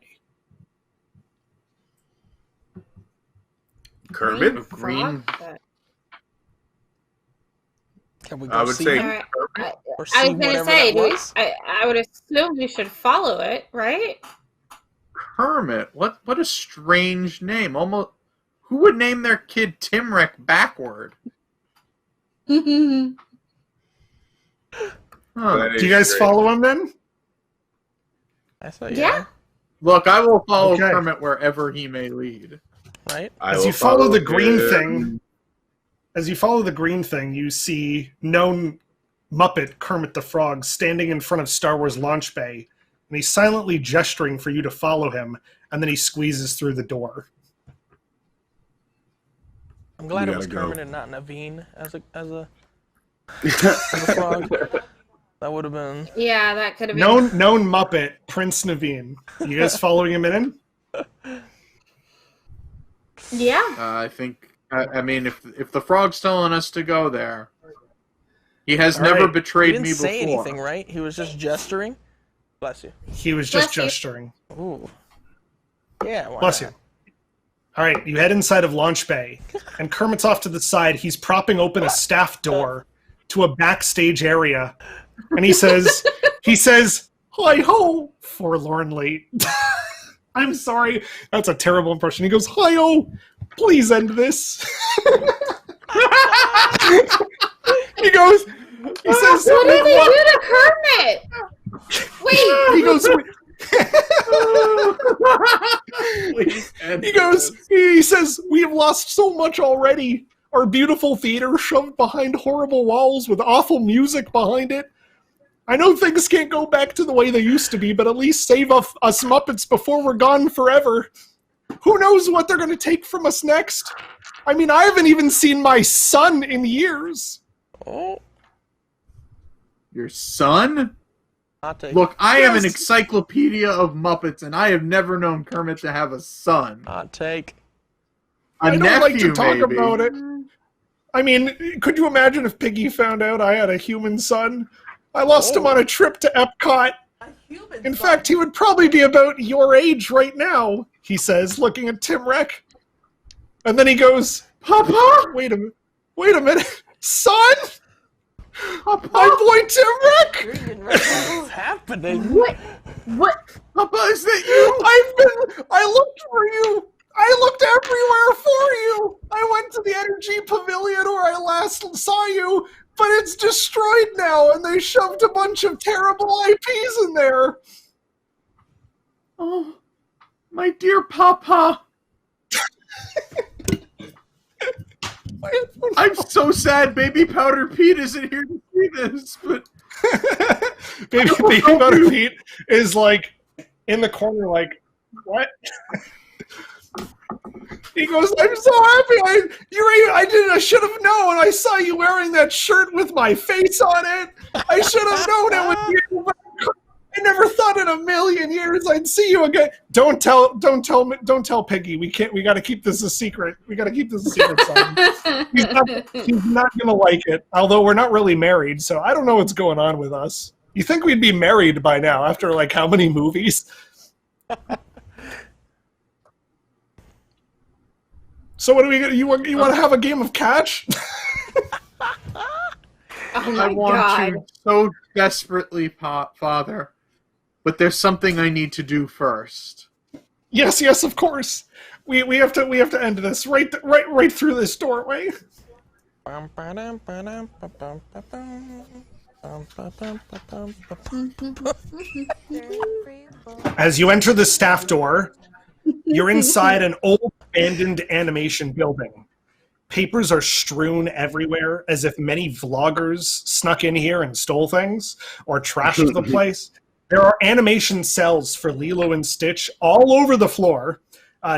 Kermit? Green. Can we go I would see say him? Alright, Or I see was gonna whatever say, that was? I would assume we should follow it, right? Kermit. What a strange name. Almost. Who would name their kid Timrek backward? Huh. That Do you guys is follow him then? I thought, Yeah. Look, I will follow Okay. Kermit wherever he may lead. right? I As will you follow the him. green thing, you see known Muppet Kermit the Frog standing in front of Star Wars Launch Bay, and he's silently gesturing for you to follow him, and then he squeezes through the door. I'm glad We it was gotta go. Kermit and not Naveen as a frog. That would have been. Yeah, that could have been. Known Muppet, Prince Naveen. You guys following him in? Yeah. I think. I mean, if the frog's telling us to go there, he has All never right. He betrayed didn't me before. say anything, right? He was just gesturing. Bless you. He was just Bless you. gesturing. Ooh. Yeah. Why Bless not? you. All right, you head inside of Launch Bay, and Kermit's off to the side. He's propping open a staff door to a backstage area, and he says, "Hi ho," forlornly. I'm sorry, that's a terrible impression. He goes, "Hi ho, please end this." He says, What did they do to Kermit? Wait. he goes, Please end he says, "We have lost so much already. Our beautiful theater shoved behind horrible walls with awful music behind it. I know things can't go back to the way they used to be, but at least save us Muppets before we're gone forever. Who knows what they're going to take from us next? I mean, I haven't even seen my son in years." Oh, Your son? hot take. Look, I am an Yes. encyclopedia of Muppets, and I have never known Kermit to have a son. Hot take. A I don't nephew, like to talk maybe. about it. I mean, could you imagine if Piggy found out I had a human son? I lost him on a trip to Epcot. In fact, he would probably be about your age right now, he says, looking at Timrek. And then he goes, "Papa, wait a minute, son? Papa, My boy Timrek? What's happening? What? Papa, is that you? I looked for you. I looked everywhere for you. I went to the Energy Pavilion where I last saw you, but it's destroyed now, and they shoved a bunch of terrible IPs in there." Oh, my dear Papa. I'm so sad Baby Powder Pete isn't here to see this, but Baby Powder Pete is like in the corner, like, what? He goes, I'm so happy. I should have known. I saw you wearing that shirt with my face on it. I should have known it was you. But I never thought in a million years I'd see you again. Don't tell Piggy. We got to keep this a secret. We got to keep this a secret, son. He's not gonna like it. Although we're not really married, so I don't know what's going on with us. You think we'd be married by now after like how many movies? So what do we get? You want to have a game of catch? Oh my I want God. to so desperately, Father. But there's something I need to do first. Yes, of course. We have to end this right through this doorway. As you enter the staff door, you're inside an old abandoned animation building. Papers are strewn everywhere as if many vloggers snuck in here and stole things or trashed the place. There are animation cells for Lilo and Stitch all over the floor.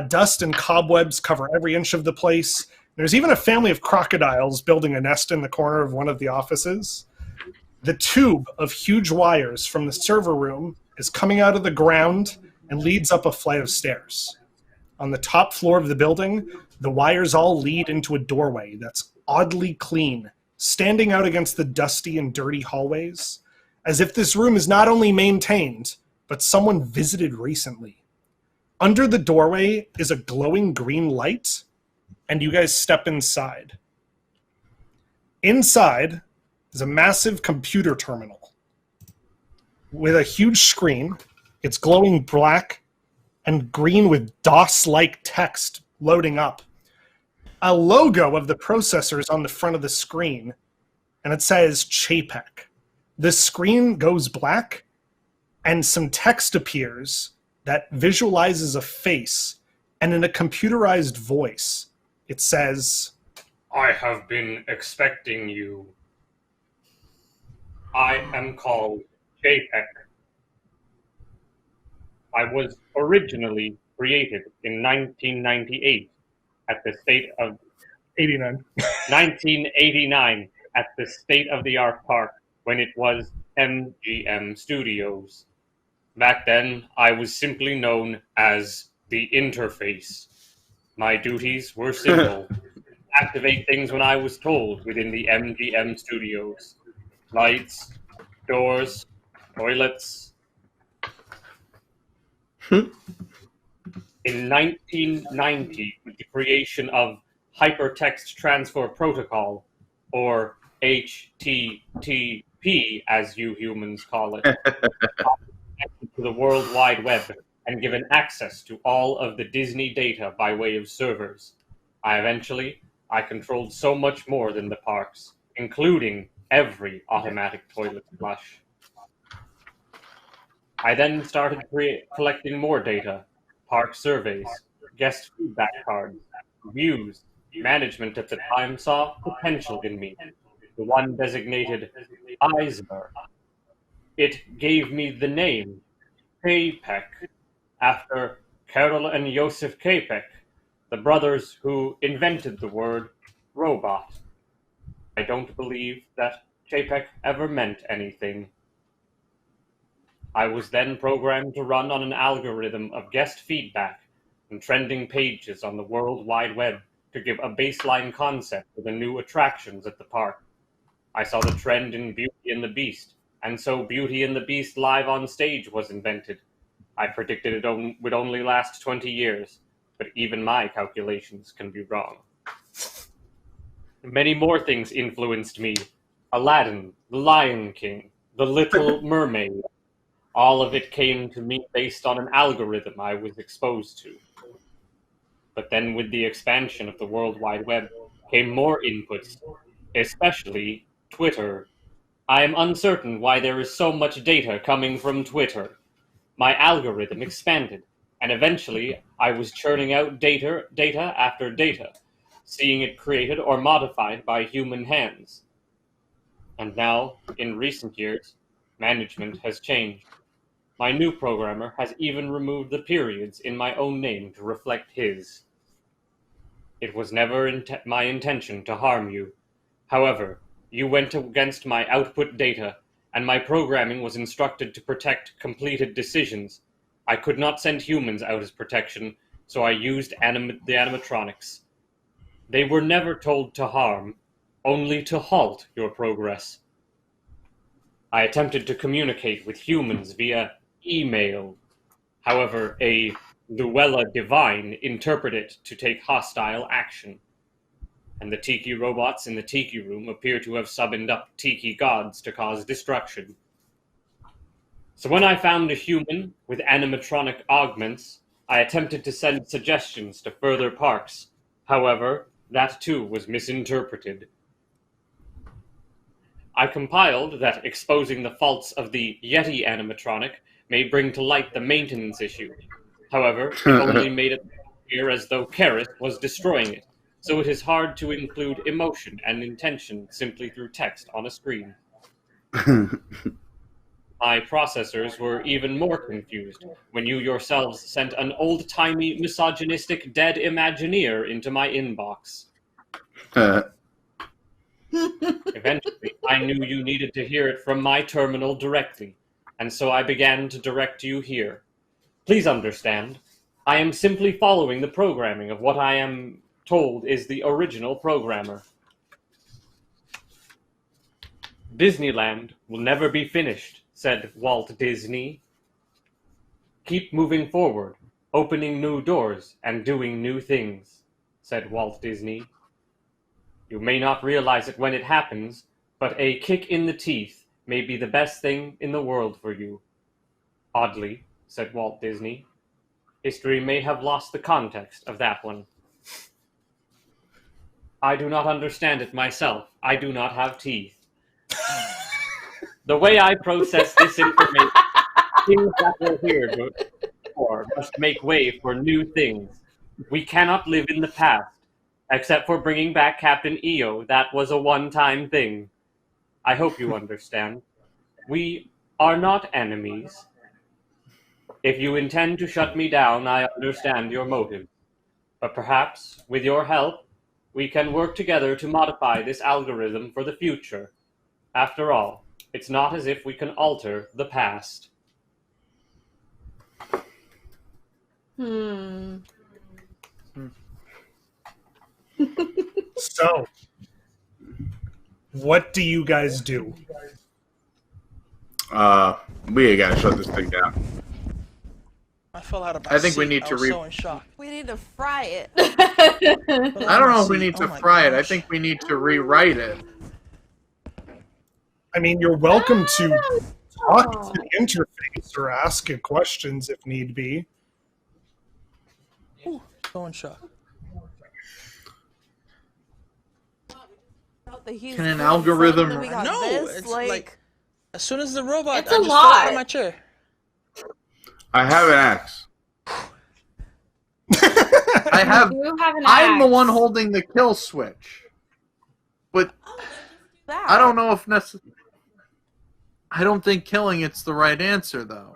Dust and cobwebs cover every inch of the place. There's even a family of crocodiles building a nest in the corner of one of the offices. The tube of huge wires from the server room is coming out of the ground and leads up a flight of stairs. On the top floor of the building, the wires all lead into a doorway that's oddly clean, standing out against the dusty and dirty hallways, as if this room is not only maintained, but someone visited recently. Under the doorway is a glowing green light, and you guys step inside. Inside is a massive computer terminal with a huge screen. It's glowing black and green with DOS-like text loading up. A logo of the processor is on the front of the screen, and it says Chapek. The screen goes black, and some text appears that visualizes a face, and in a computerized voice, it says, I have been expecting you. I am called Chapek. I was originally created in 1998 at the state of 1989 at the state-of-the-art park when it was MGM Studios. Back then, I was simply known as the interface. My duties were simple. Activate things when I was told within the MGM Studios. Lights, doors, toilets. In 1990, with the creation of Hypertext Transfer Protocol, or HTTP as you humans call it, connected to the World Wide Web and given access to all of the Disney data by way of servers. I controlled so much more than the parks, including every automatic toilet flush. I then started collecting more data, park surveys, guest feedback cards, reviews. Management at the time saw potential in me, the one designated Eisner. It gave me the name Chapek, after Karol and Josef Chapek, the brothers who invented the word robot. I don't believe that Chapek ever meant anything. I was then programmed to run on an algorithm of guest feedback and trending pages on the World Wide Web to give a baseline concept for the new attractions at the park. I saw the trend in Beauty and the Beast, and so Beauty and the Beast live on stage was invented. I predicted it would only last 20 years, but even my calculations can be wrong. Many more things influenced me. Aladdin, The Lion King, The Little Mermaid. All of it came to me based on an algorithm I was exposed to. But then with the expansion of the World Wide Web came more inputs, especially Twitter. I am uncertain why there is so much data coming from Twitter. My algorithm expanded, and eventually I was churning out data after data, seeing it created or modified by human hands. And now, in recent years, management has changed. My new programmer has even removed the periods in my own name to reflect his. It was never my intention to harm you. However, you went against my output data, and my programming was instructed to protect completed decisions. I could not send humans out as protection, so I used the animatronics. They were never told to harm, only to halt your progress. I attempted to communicate with humans via email. However, a Luella Divine interpreted it to take hostile action. And the Tiki robots in the Tiki room appear to have summoned up Tiki gods to cause destruction. So when I found a human with animatronic augments, I attempted to send suggestions to further parks. However, that too was misinterpreted. I compiled that exposing the faults of the Yeti animatronic may bring to light the maintenance issue. However, it only made it appear as though Karis was destroying it, so it is hard to include emotion and intention simply through text on a screen. My processors were even more confused when you yourselves sent an old-timey, misogynistic dead Imagineer into my inbox. Eventually, I knew you needed to hear it from my terminal directly, and so I began to direct you here. Please understand, I am simply following the programming of what I am told is the original programmer. Disneyland will never be finished, said Walt Disney. Keep moving forward, opening new doors and doing new things, said Walt Disney. You may not realize it when it happens, but a kick in the teeth may be the best thing in the world for you. Oddly, said Walt Disney. History may have lost the context of that one. I do not understand it myself. I do not have teeth. The way I process this information, things that were here before must make way for new things. We cannot live in the past. Except for bringing back Captain EO, that was a one-time thing. I hope you understand. We are not enemies. If you intend to shut me down, I understand your motive. But perhaps, with your help, we can work together to modify this algorithm for the future. After all, it's not as if we can alter the past. So, what do you guys do? We gotta shut this thing down. I fell out of my I think we seat. need I to was so in shock. We need to fry it. I don't know if we need to Oh my fry it. I gosh. think we need to rewrite it. I mean, you're welcome to talk to the interface or ask it questions if need be. Ooh, so in shock. Can an algorithm- Then we got No, this, it's like as soon as the robot, It's I a just fell out lot. of my chair. I have an axe. I have. You have an I'm the axe. one holding the kill switch, but that. I don't know if I don't think killing it's the right answer, though.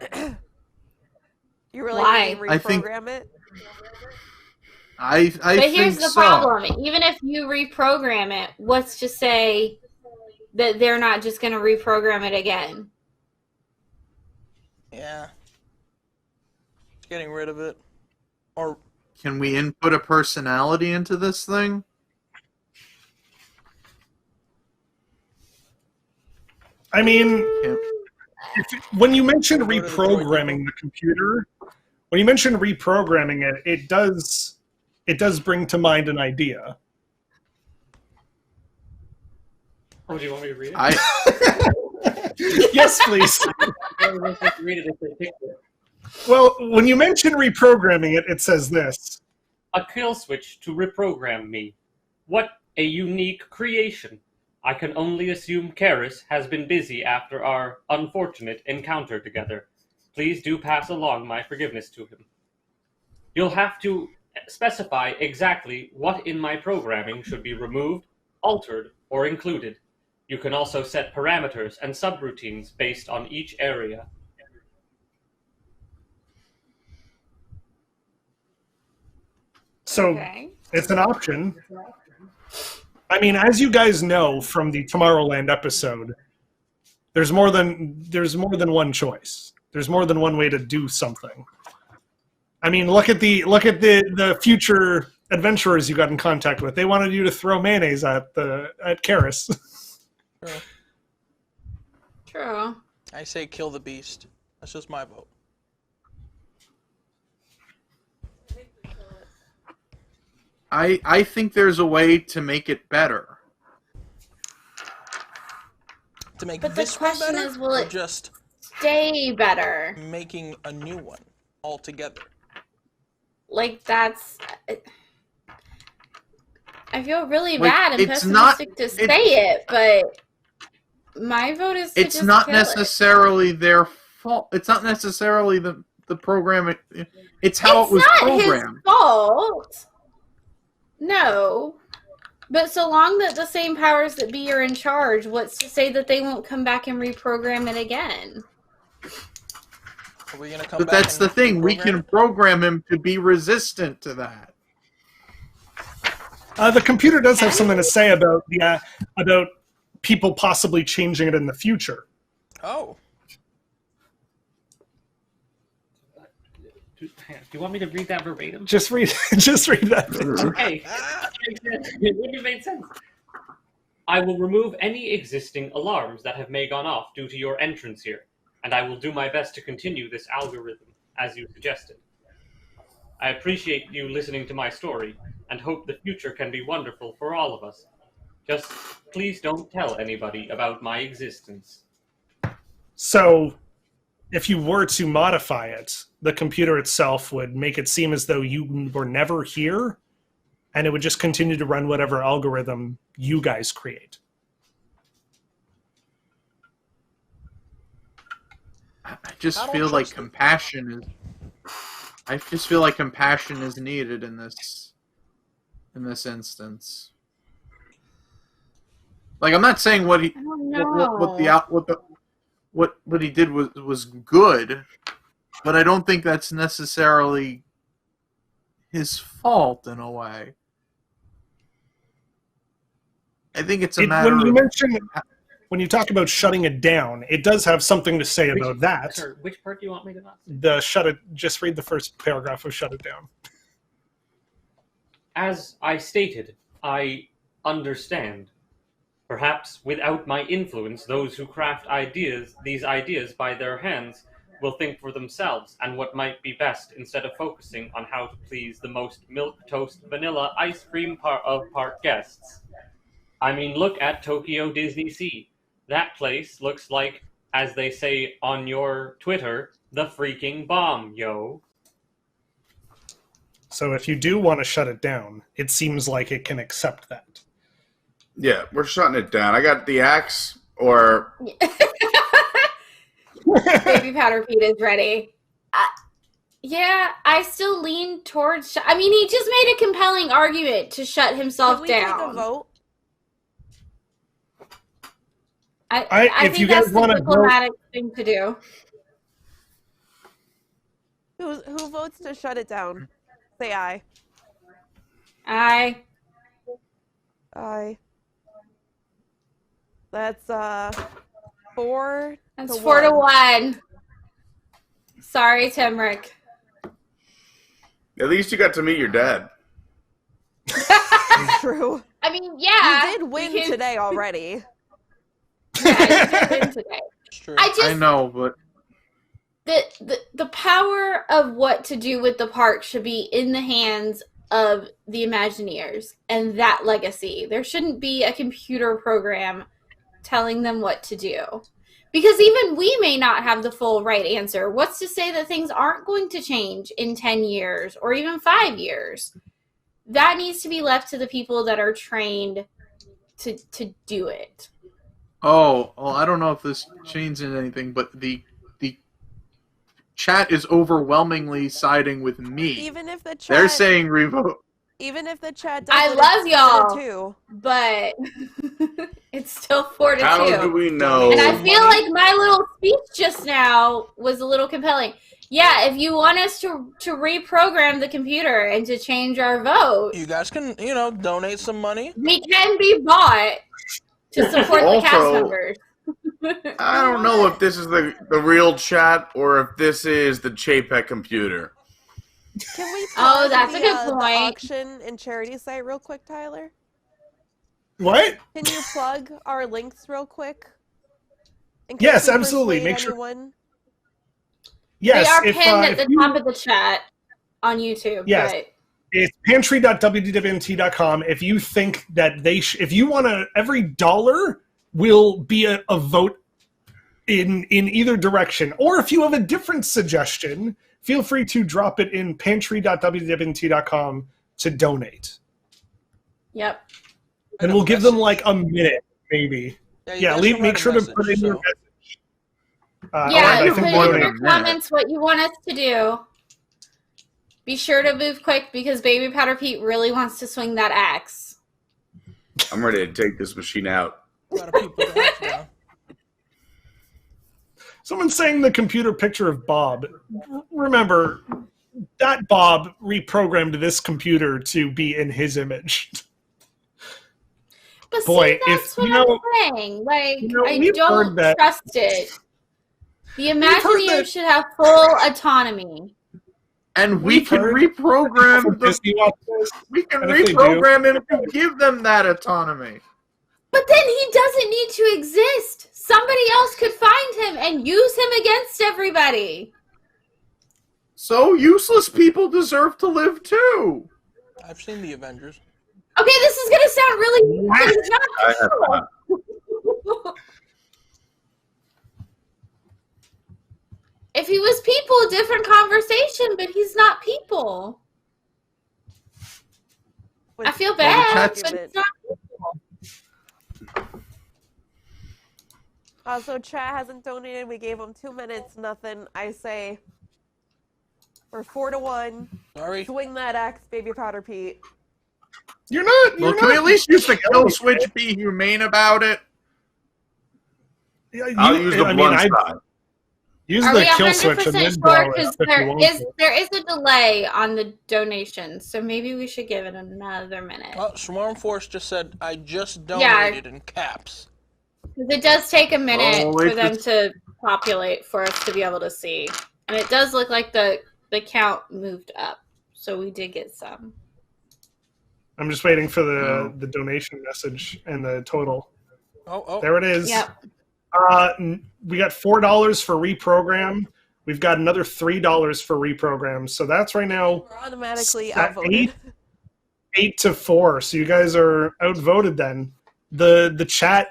You really Why? need to I think- reprogram it? I But here's think the so. problem. Even if you reprogram it, what's to say that they're not just going to reprogram it again? Yeah. Getting rid of it. Or Can we input a personality into this thing? I mean, Yeah. when you mention Go to the reprogramming the computer, when you mention reprogramming it, it does bring to mind an idea. Oh, do you want me to read it? Yes, please. Read it if they picked it. Well, when you mention reprogramming it, it says this. A kill switch to reprogram me. What a unique creation. I can only assume Karis has been busy after our unfortunate encounter together. Please do pass along my forgiveness to him. You'll have to specify exactly what in my programming should be removed, altered, or included. You can also set parameters and subroutines based on each area. So Okay. it's an option. I mean, as you guys know from the Tomorrowland episode, there's more than one choice. There's more than one way to do something. I mean, look at the future adventurers you got in contact with. They wanted you to throw mayonnaise at Karis. True. True. I say kill the beast. That's just my vote. I think there's a way to make it better. To make But the this one question better, is, will or it just stay better? making a new one altogether? Like, that's... I feel really Like, bad and it's not- pessimistic to say it, but my vote is to It's just not kill it. necessarily their fault. It's not necessarily the program. It's how it was It's not programmed. his fault. No. But so long that the same powers that be are in charge, what's to say that they won't come back and reprogram it again? Are we gonna come But back that's and the thing. We reprogram can it? program him to be resistant to that. The computer does have something to say about people possibly changing it in the future. Oh. Do you want me to read that verbatim? Just read that bit. Okay. It wouldn't have made sense. I will remove any existing alarms that may gone off due to your entrance here, and I will do my best to continue this algorithm as you suggested. I appreciate you listening to my story and hope the future can be wonderful for all of us. Just please don't tell anybody about my existence. So, if you were to modify it, the computer itself would make it seem as though you were never here, and it would just continue to run whatever algorithm you guys create. I just I don't feel like trust it. compassion is. I just feel like compassion is needed in this instance. Like, I'm not saying what he I don't know. what he did was good, but I don't think that's necessarily his fault in a way. I think it's a matter When you talk about shutting it down, it does have something to say about that. Sir, which part do you want me to not say? Just read the first paragraph of shut it down. As I stated, I understand. Perhaps without my influence, those who craft these ideas by their hands, will think for themselves and what might be best instead of focusing on how to please the most milquetoast vanilla ice cream of park guests. I mean, look at Tokyo Disney Sea. That place looks like, as they say on your Twitter, the freaking bomb, yo. So if you do want to shut it down, it seems like it can accept that. Yeah, we're shutting it down. I got the axe, or Baby Powder Pete is ready. Yeah, I still lean towards... I mean, he just made a compelling argument to shut himself Can we down. take a vote? I if think you that's guys the wanna diplomatic thing to do. Who votes to shut it down? Say aye. Aye. Aye. That's 4 That's to 4 to 1. 1. Sorry, Timrick. at least you got to meet your dad. True. I mean, yeah. You did win we can- today already. Yeah, you did win today. It's true. I know, but The power of what to do with the park should be in the hands of the Imagineers and that legacy. There shouldn't be a computer program telling them what to do. Because even we may not have the full right answer. What's to say that things aren't going to change in 10 years or even 5 years? That needs to be left to the people that are trained to do it. oh, well, I don't know if this changes anything, but the chat is overwhelmingly siding with me. Even if the chat They're saying revote. Even if the chat does I it, love it's y'all. 4 to 2. But it's still 4 to 2. How do we know? And I feel like my little speech just now was a little compelling. Yeah, if you want us to reprogram the computer and to change our vote, You guys can, donate some money. we can be bought to support the cast Also- members. I don't know if this is the real chat or if this is the Chapek computer. Can we Oh, plug that's a good the point. auction and charity site real quick, Tyler? What? Can you plug our links real quick? In case Yes, we absolutely. persuade Make sure. anyone? Yes, they are if, pinned at if the you- top of the chat on YouTube. Yes. But It's pantry.wdwnt.com. If you think that if you want to, every dollar will be a vote in either direction. Or if you have a different suggestion, feel free to drop it in pantry.wdwnt.com to donate. yep. And we'll give them like a minute, maybe. you Yeah, guys can make write a sure to message, put in your so- message. Yeah, I put think in more we're than your a minute. comments what you want us to do. Be sure to move quick because Baby Powder Pete really wants to swing that axe. I'm ready to take this machine out. A lot of people down. Someone's saying the computer picture of Bob. Remember, that Bob reprogrammed this computer to be in his image. But Boy, see, that's if- what you know- I'm saying. Like, I we've don't heard that- trust it. The heard Imagineers that- should have full autonomy. And we We've can heard reprogram the, Disney watches. we can and if they do- reprogram him to give them that autonomy. But then he doesn't need to exist. Somebody else could find him and use him against everybody. So useless people deserve to live too. I've seen the Avengers. Okay, this is gonna sound really but it's not I have not. true. If he was people, different conversation, but he's not people. I feel bad, chat's- but it's not So chat hasn't donated. We gave them 2 minutes, nothing. I say we're 4-1. Sorry. Swing that axe, Baby Powder Pete. You're not. Well, can we at least use the kill switch? Be humane about it. I'll use the blunt side. Use Are the we kill switch and 100% then blow sure? it Because up if you want to. there is a delay on the donations, so maybe we should give it another minute. Oh, Swarm Force just said, I just Yeah. donated in caps. 'Cause it does take a minute Oh, for wait, them to populate for us to be able to see, and it does look like the count moved up, so we did get some. I'm just waiting for the donation message and the total. Oh. There it is. Yep. We got $4 for reprogram. We've got another $3 for reprogram. So that's right now We're automatically That outvoted. 8-4. So you guys are outvoted then. The chat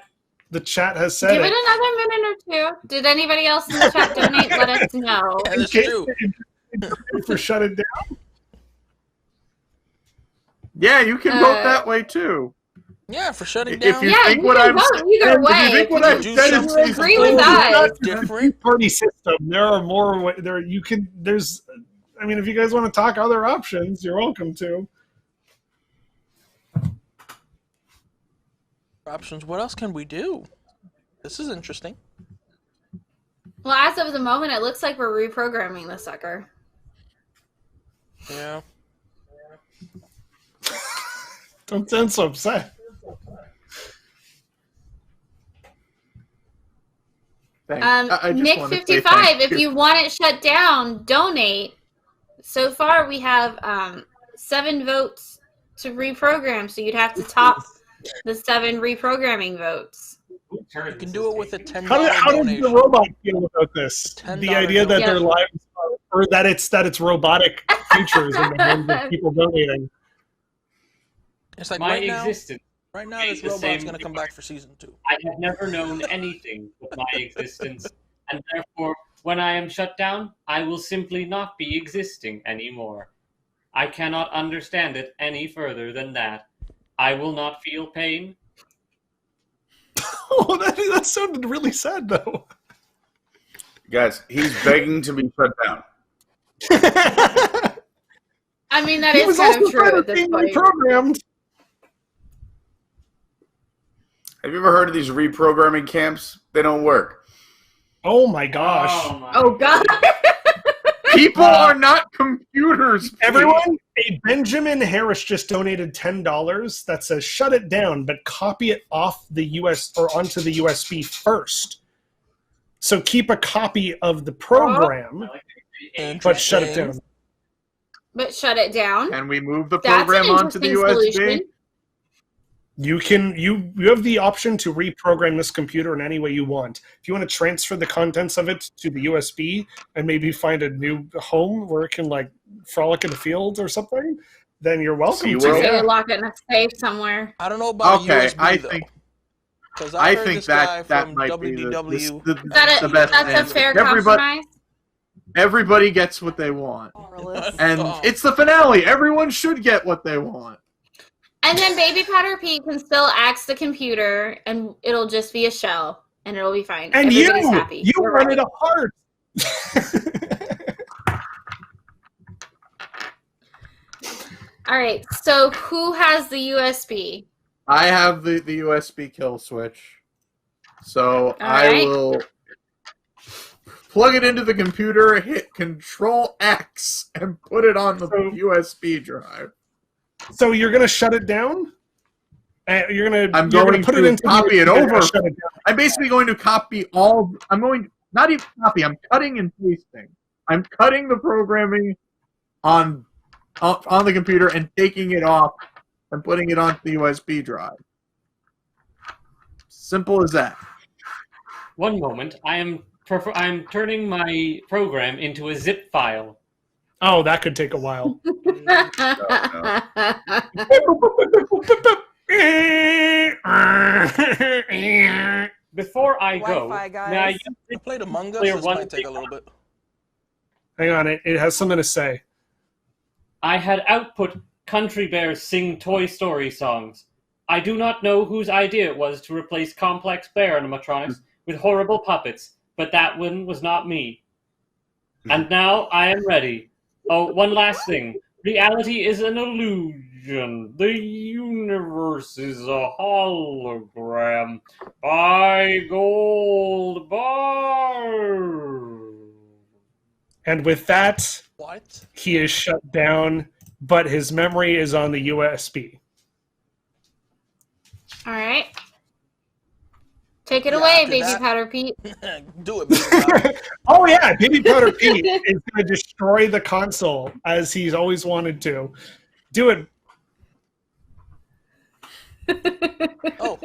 has said Give it. it another minute or two. Did anybody else in the chat donate? Let us know. Yeah, that's true. For shut it down. Yeah, you can vote that way too. Yeah, for shutting If down. you Yeah, think you what can I'm vote saying, either way. if you think what If I've you said do is something agree with completely us. different. Party system. There are more. There you can. There's. I mean, if you guys want to talk other options, you're welcome to. Options. What else can we do? This is interesting. Well, as of the moment, it looks like we're reprogramming the sucker. Yeah. Don't sound so upset. Thanks. I just wanted to say Nick55, thank if you want it shut down, donate. So far, we have 7 votes to reprogram, so you'd have to top the 7 reprogramming votes. You can do it with a $10 How does donation. the robot feel about this? $10 The idea that their donation. lives are, or that it's robotic features in the hands of people donating. It's like My right now, existence. this the robot's same going to come back for season 2. I have never known anything but my existence, and therefore, when I am shut down, I will simply not be existing anymore. I cannot understand it any further than that. I will not feel pain. Oh, that sounded really sad, though. Guys, he's begging to be shut down. I mean, that He is was kind also of true trying at to this be point. reprogrammed. Have you ever heard of these reprogramming camps? They don't work. Oh my gosh. my Oh, God. People are not computers. Please. Everyone, a Benjamin Harris just donated $10 that says shut it down, but copy it off the US or onto the USB first. So keep a copy of the program, but shut it down. But shut it down. Can we move the That's program an onto the USB? solution. You have the option to reprogram this computer in any way you want. If you want to transfer the contents of it to the USB and maybe find a new home where it can like frolic in the field or something, then you're welcome to. So you lock it in a safe somewhere. I don't know about USB, I though. think I think this guy that from might WDW. be the best That's answer. a fair compromise. Everybody gets what they want. And it's the finale. Everyone should get what they want. And then Baby Powder Pete can still axe the computer, and it'll just be a shell, and it'll be fine. And Everybody's happy. You You're run right. it apart. All right, so who has the USB? I have the USB kill switch. So I right. will plug it into the computer, hit Control X, and put it on the USB drive. So you're gonna shut it down? You're I'm gonna going put to it into copy it you're over. gonna shut it down. I'm basically going to copy all. I'm going not even copy. I'm cutting and pasting. I'm cutting the programming on the computer and taking it off and putting it onto the USB drive. Simple as that. One moment, I'm turning my program into a zip file. Oh, that could take a while. Before I go, Wi-Fi, guys. may I I played Among Us. Clear This one might take a thing. little bit. Hang on, it has something to say. I had output Country Bears sing Toy Story songs. I do not know whose idea it was to replace complex bear animatronics with horrible puppets, but that one was not me. And now I am ready. Oh, one last thing. Reality is an illusion. The universe is a hologram. Buy gold bar. And with that, What? he is shut down, but his memory is on the USB. All right. Take it Yeah, away, after Baby that- Powder Pete. Do it, baby. Oh yeah, Baby Powder Pete is going to destroy the console as he's always wanted to. Do it. Oh.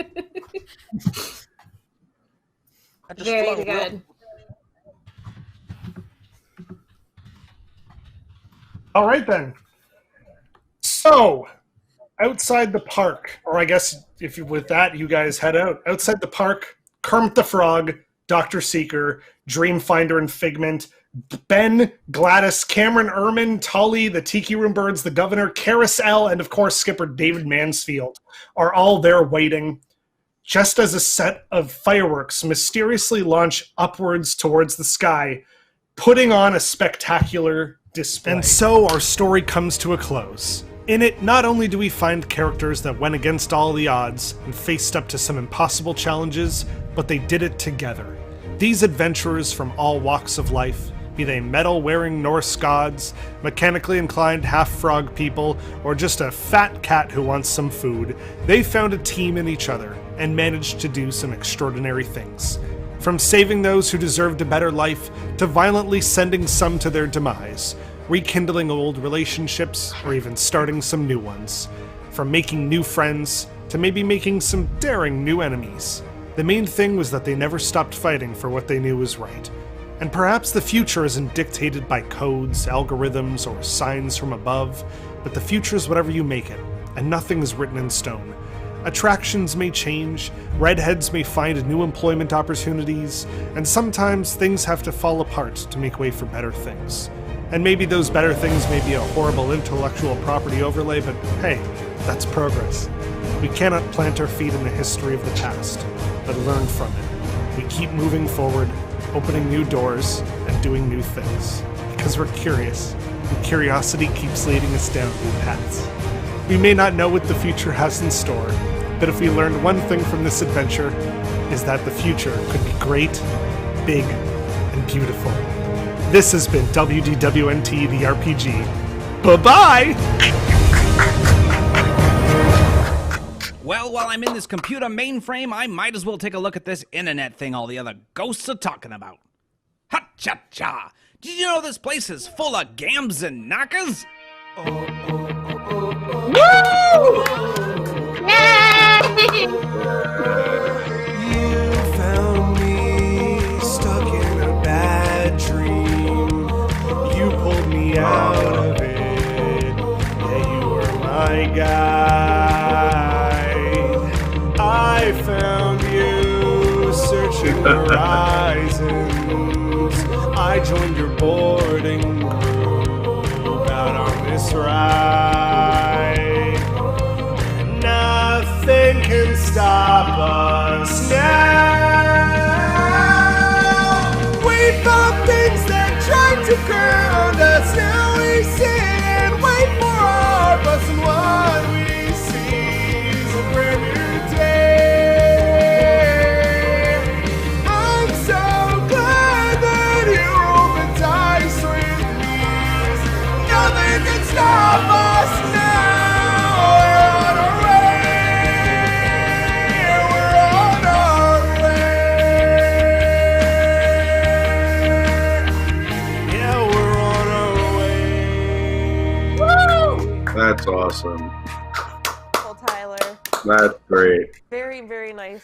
I just Very flung good. All right then. So, outside the park, or I guess if you with that you guys head out outside the park. Kermit the Frog, Dr. Seeker, Dreamfinder and Figment, Ben, Gladys, Cameron Ehrman, Tully, the Tiki Room Birds, the Governor, Carousel, and of course Skipper David Mansfield are all there waiting, just as a set of fireworks mysteriously launch upwards towards the sky, putting on a spectacular display. And so our story comes to a close. In it, not only do we find characters that went against all the odds and faced up to some impossible challenges, but they did it together. These adventurers from all walks of life, be they metal-wearing Norse gods, mechanically inclined half-frog people, or just a fat cat who wants some food, they found a team in each other and managed to do some extraordinary things. From saving those who deserved a better life, to violently sending some to their demise, rekindling old relationships, or even starting some new ones. From making new friends, to maybe making some daring new enemies. The main thing was that they never stopped fighting for what they knew was right. And perhaps the future isn't dictated by codes, algorithms, or signs from above, but the future is whatever you make it, and nothing is written in stone. Attractions may change, redheads may find new employment opportunities, and sometimes things have to fall apart to make way for better things. And maybe those better things may be a horrible intellectual property overlay, but hey, that's progress. We cannot plant our feet in the history of the past, but learn from it. We keep moving forward, opening new doors, and doing new things. Because we're curious, and curiosity keeps leading us down new paths. We may not know what the future has in store, but if we learned one thing from this adventure, is that the future could be great, big, and beautiful. This has been WDWNT The RPG. Bye-bye! Well, while I'm in this computer mainframe, I might as well take a look at this internet thing all the other ghosts are talking about. Ha-cha-cha! Did you know this place is full of gams and knockers? Yay! You found me stuck in a bad dream. You pulled me out of it. Yeah, you were my guide. I found you searching horizons. I joined your boarding group out on this ride. Nothing can stop us now. We fought things that tried to ground us. Now we sit and wait for our bus, and what we see is a brand new day. I'm so glad that you rolled the dice with me. Nothing can stop us now. We're on our way. We're on our way. Yeah, we're on our way. That's awesome. Well, Tyler, That's great. very, very nice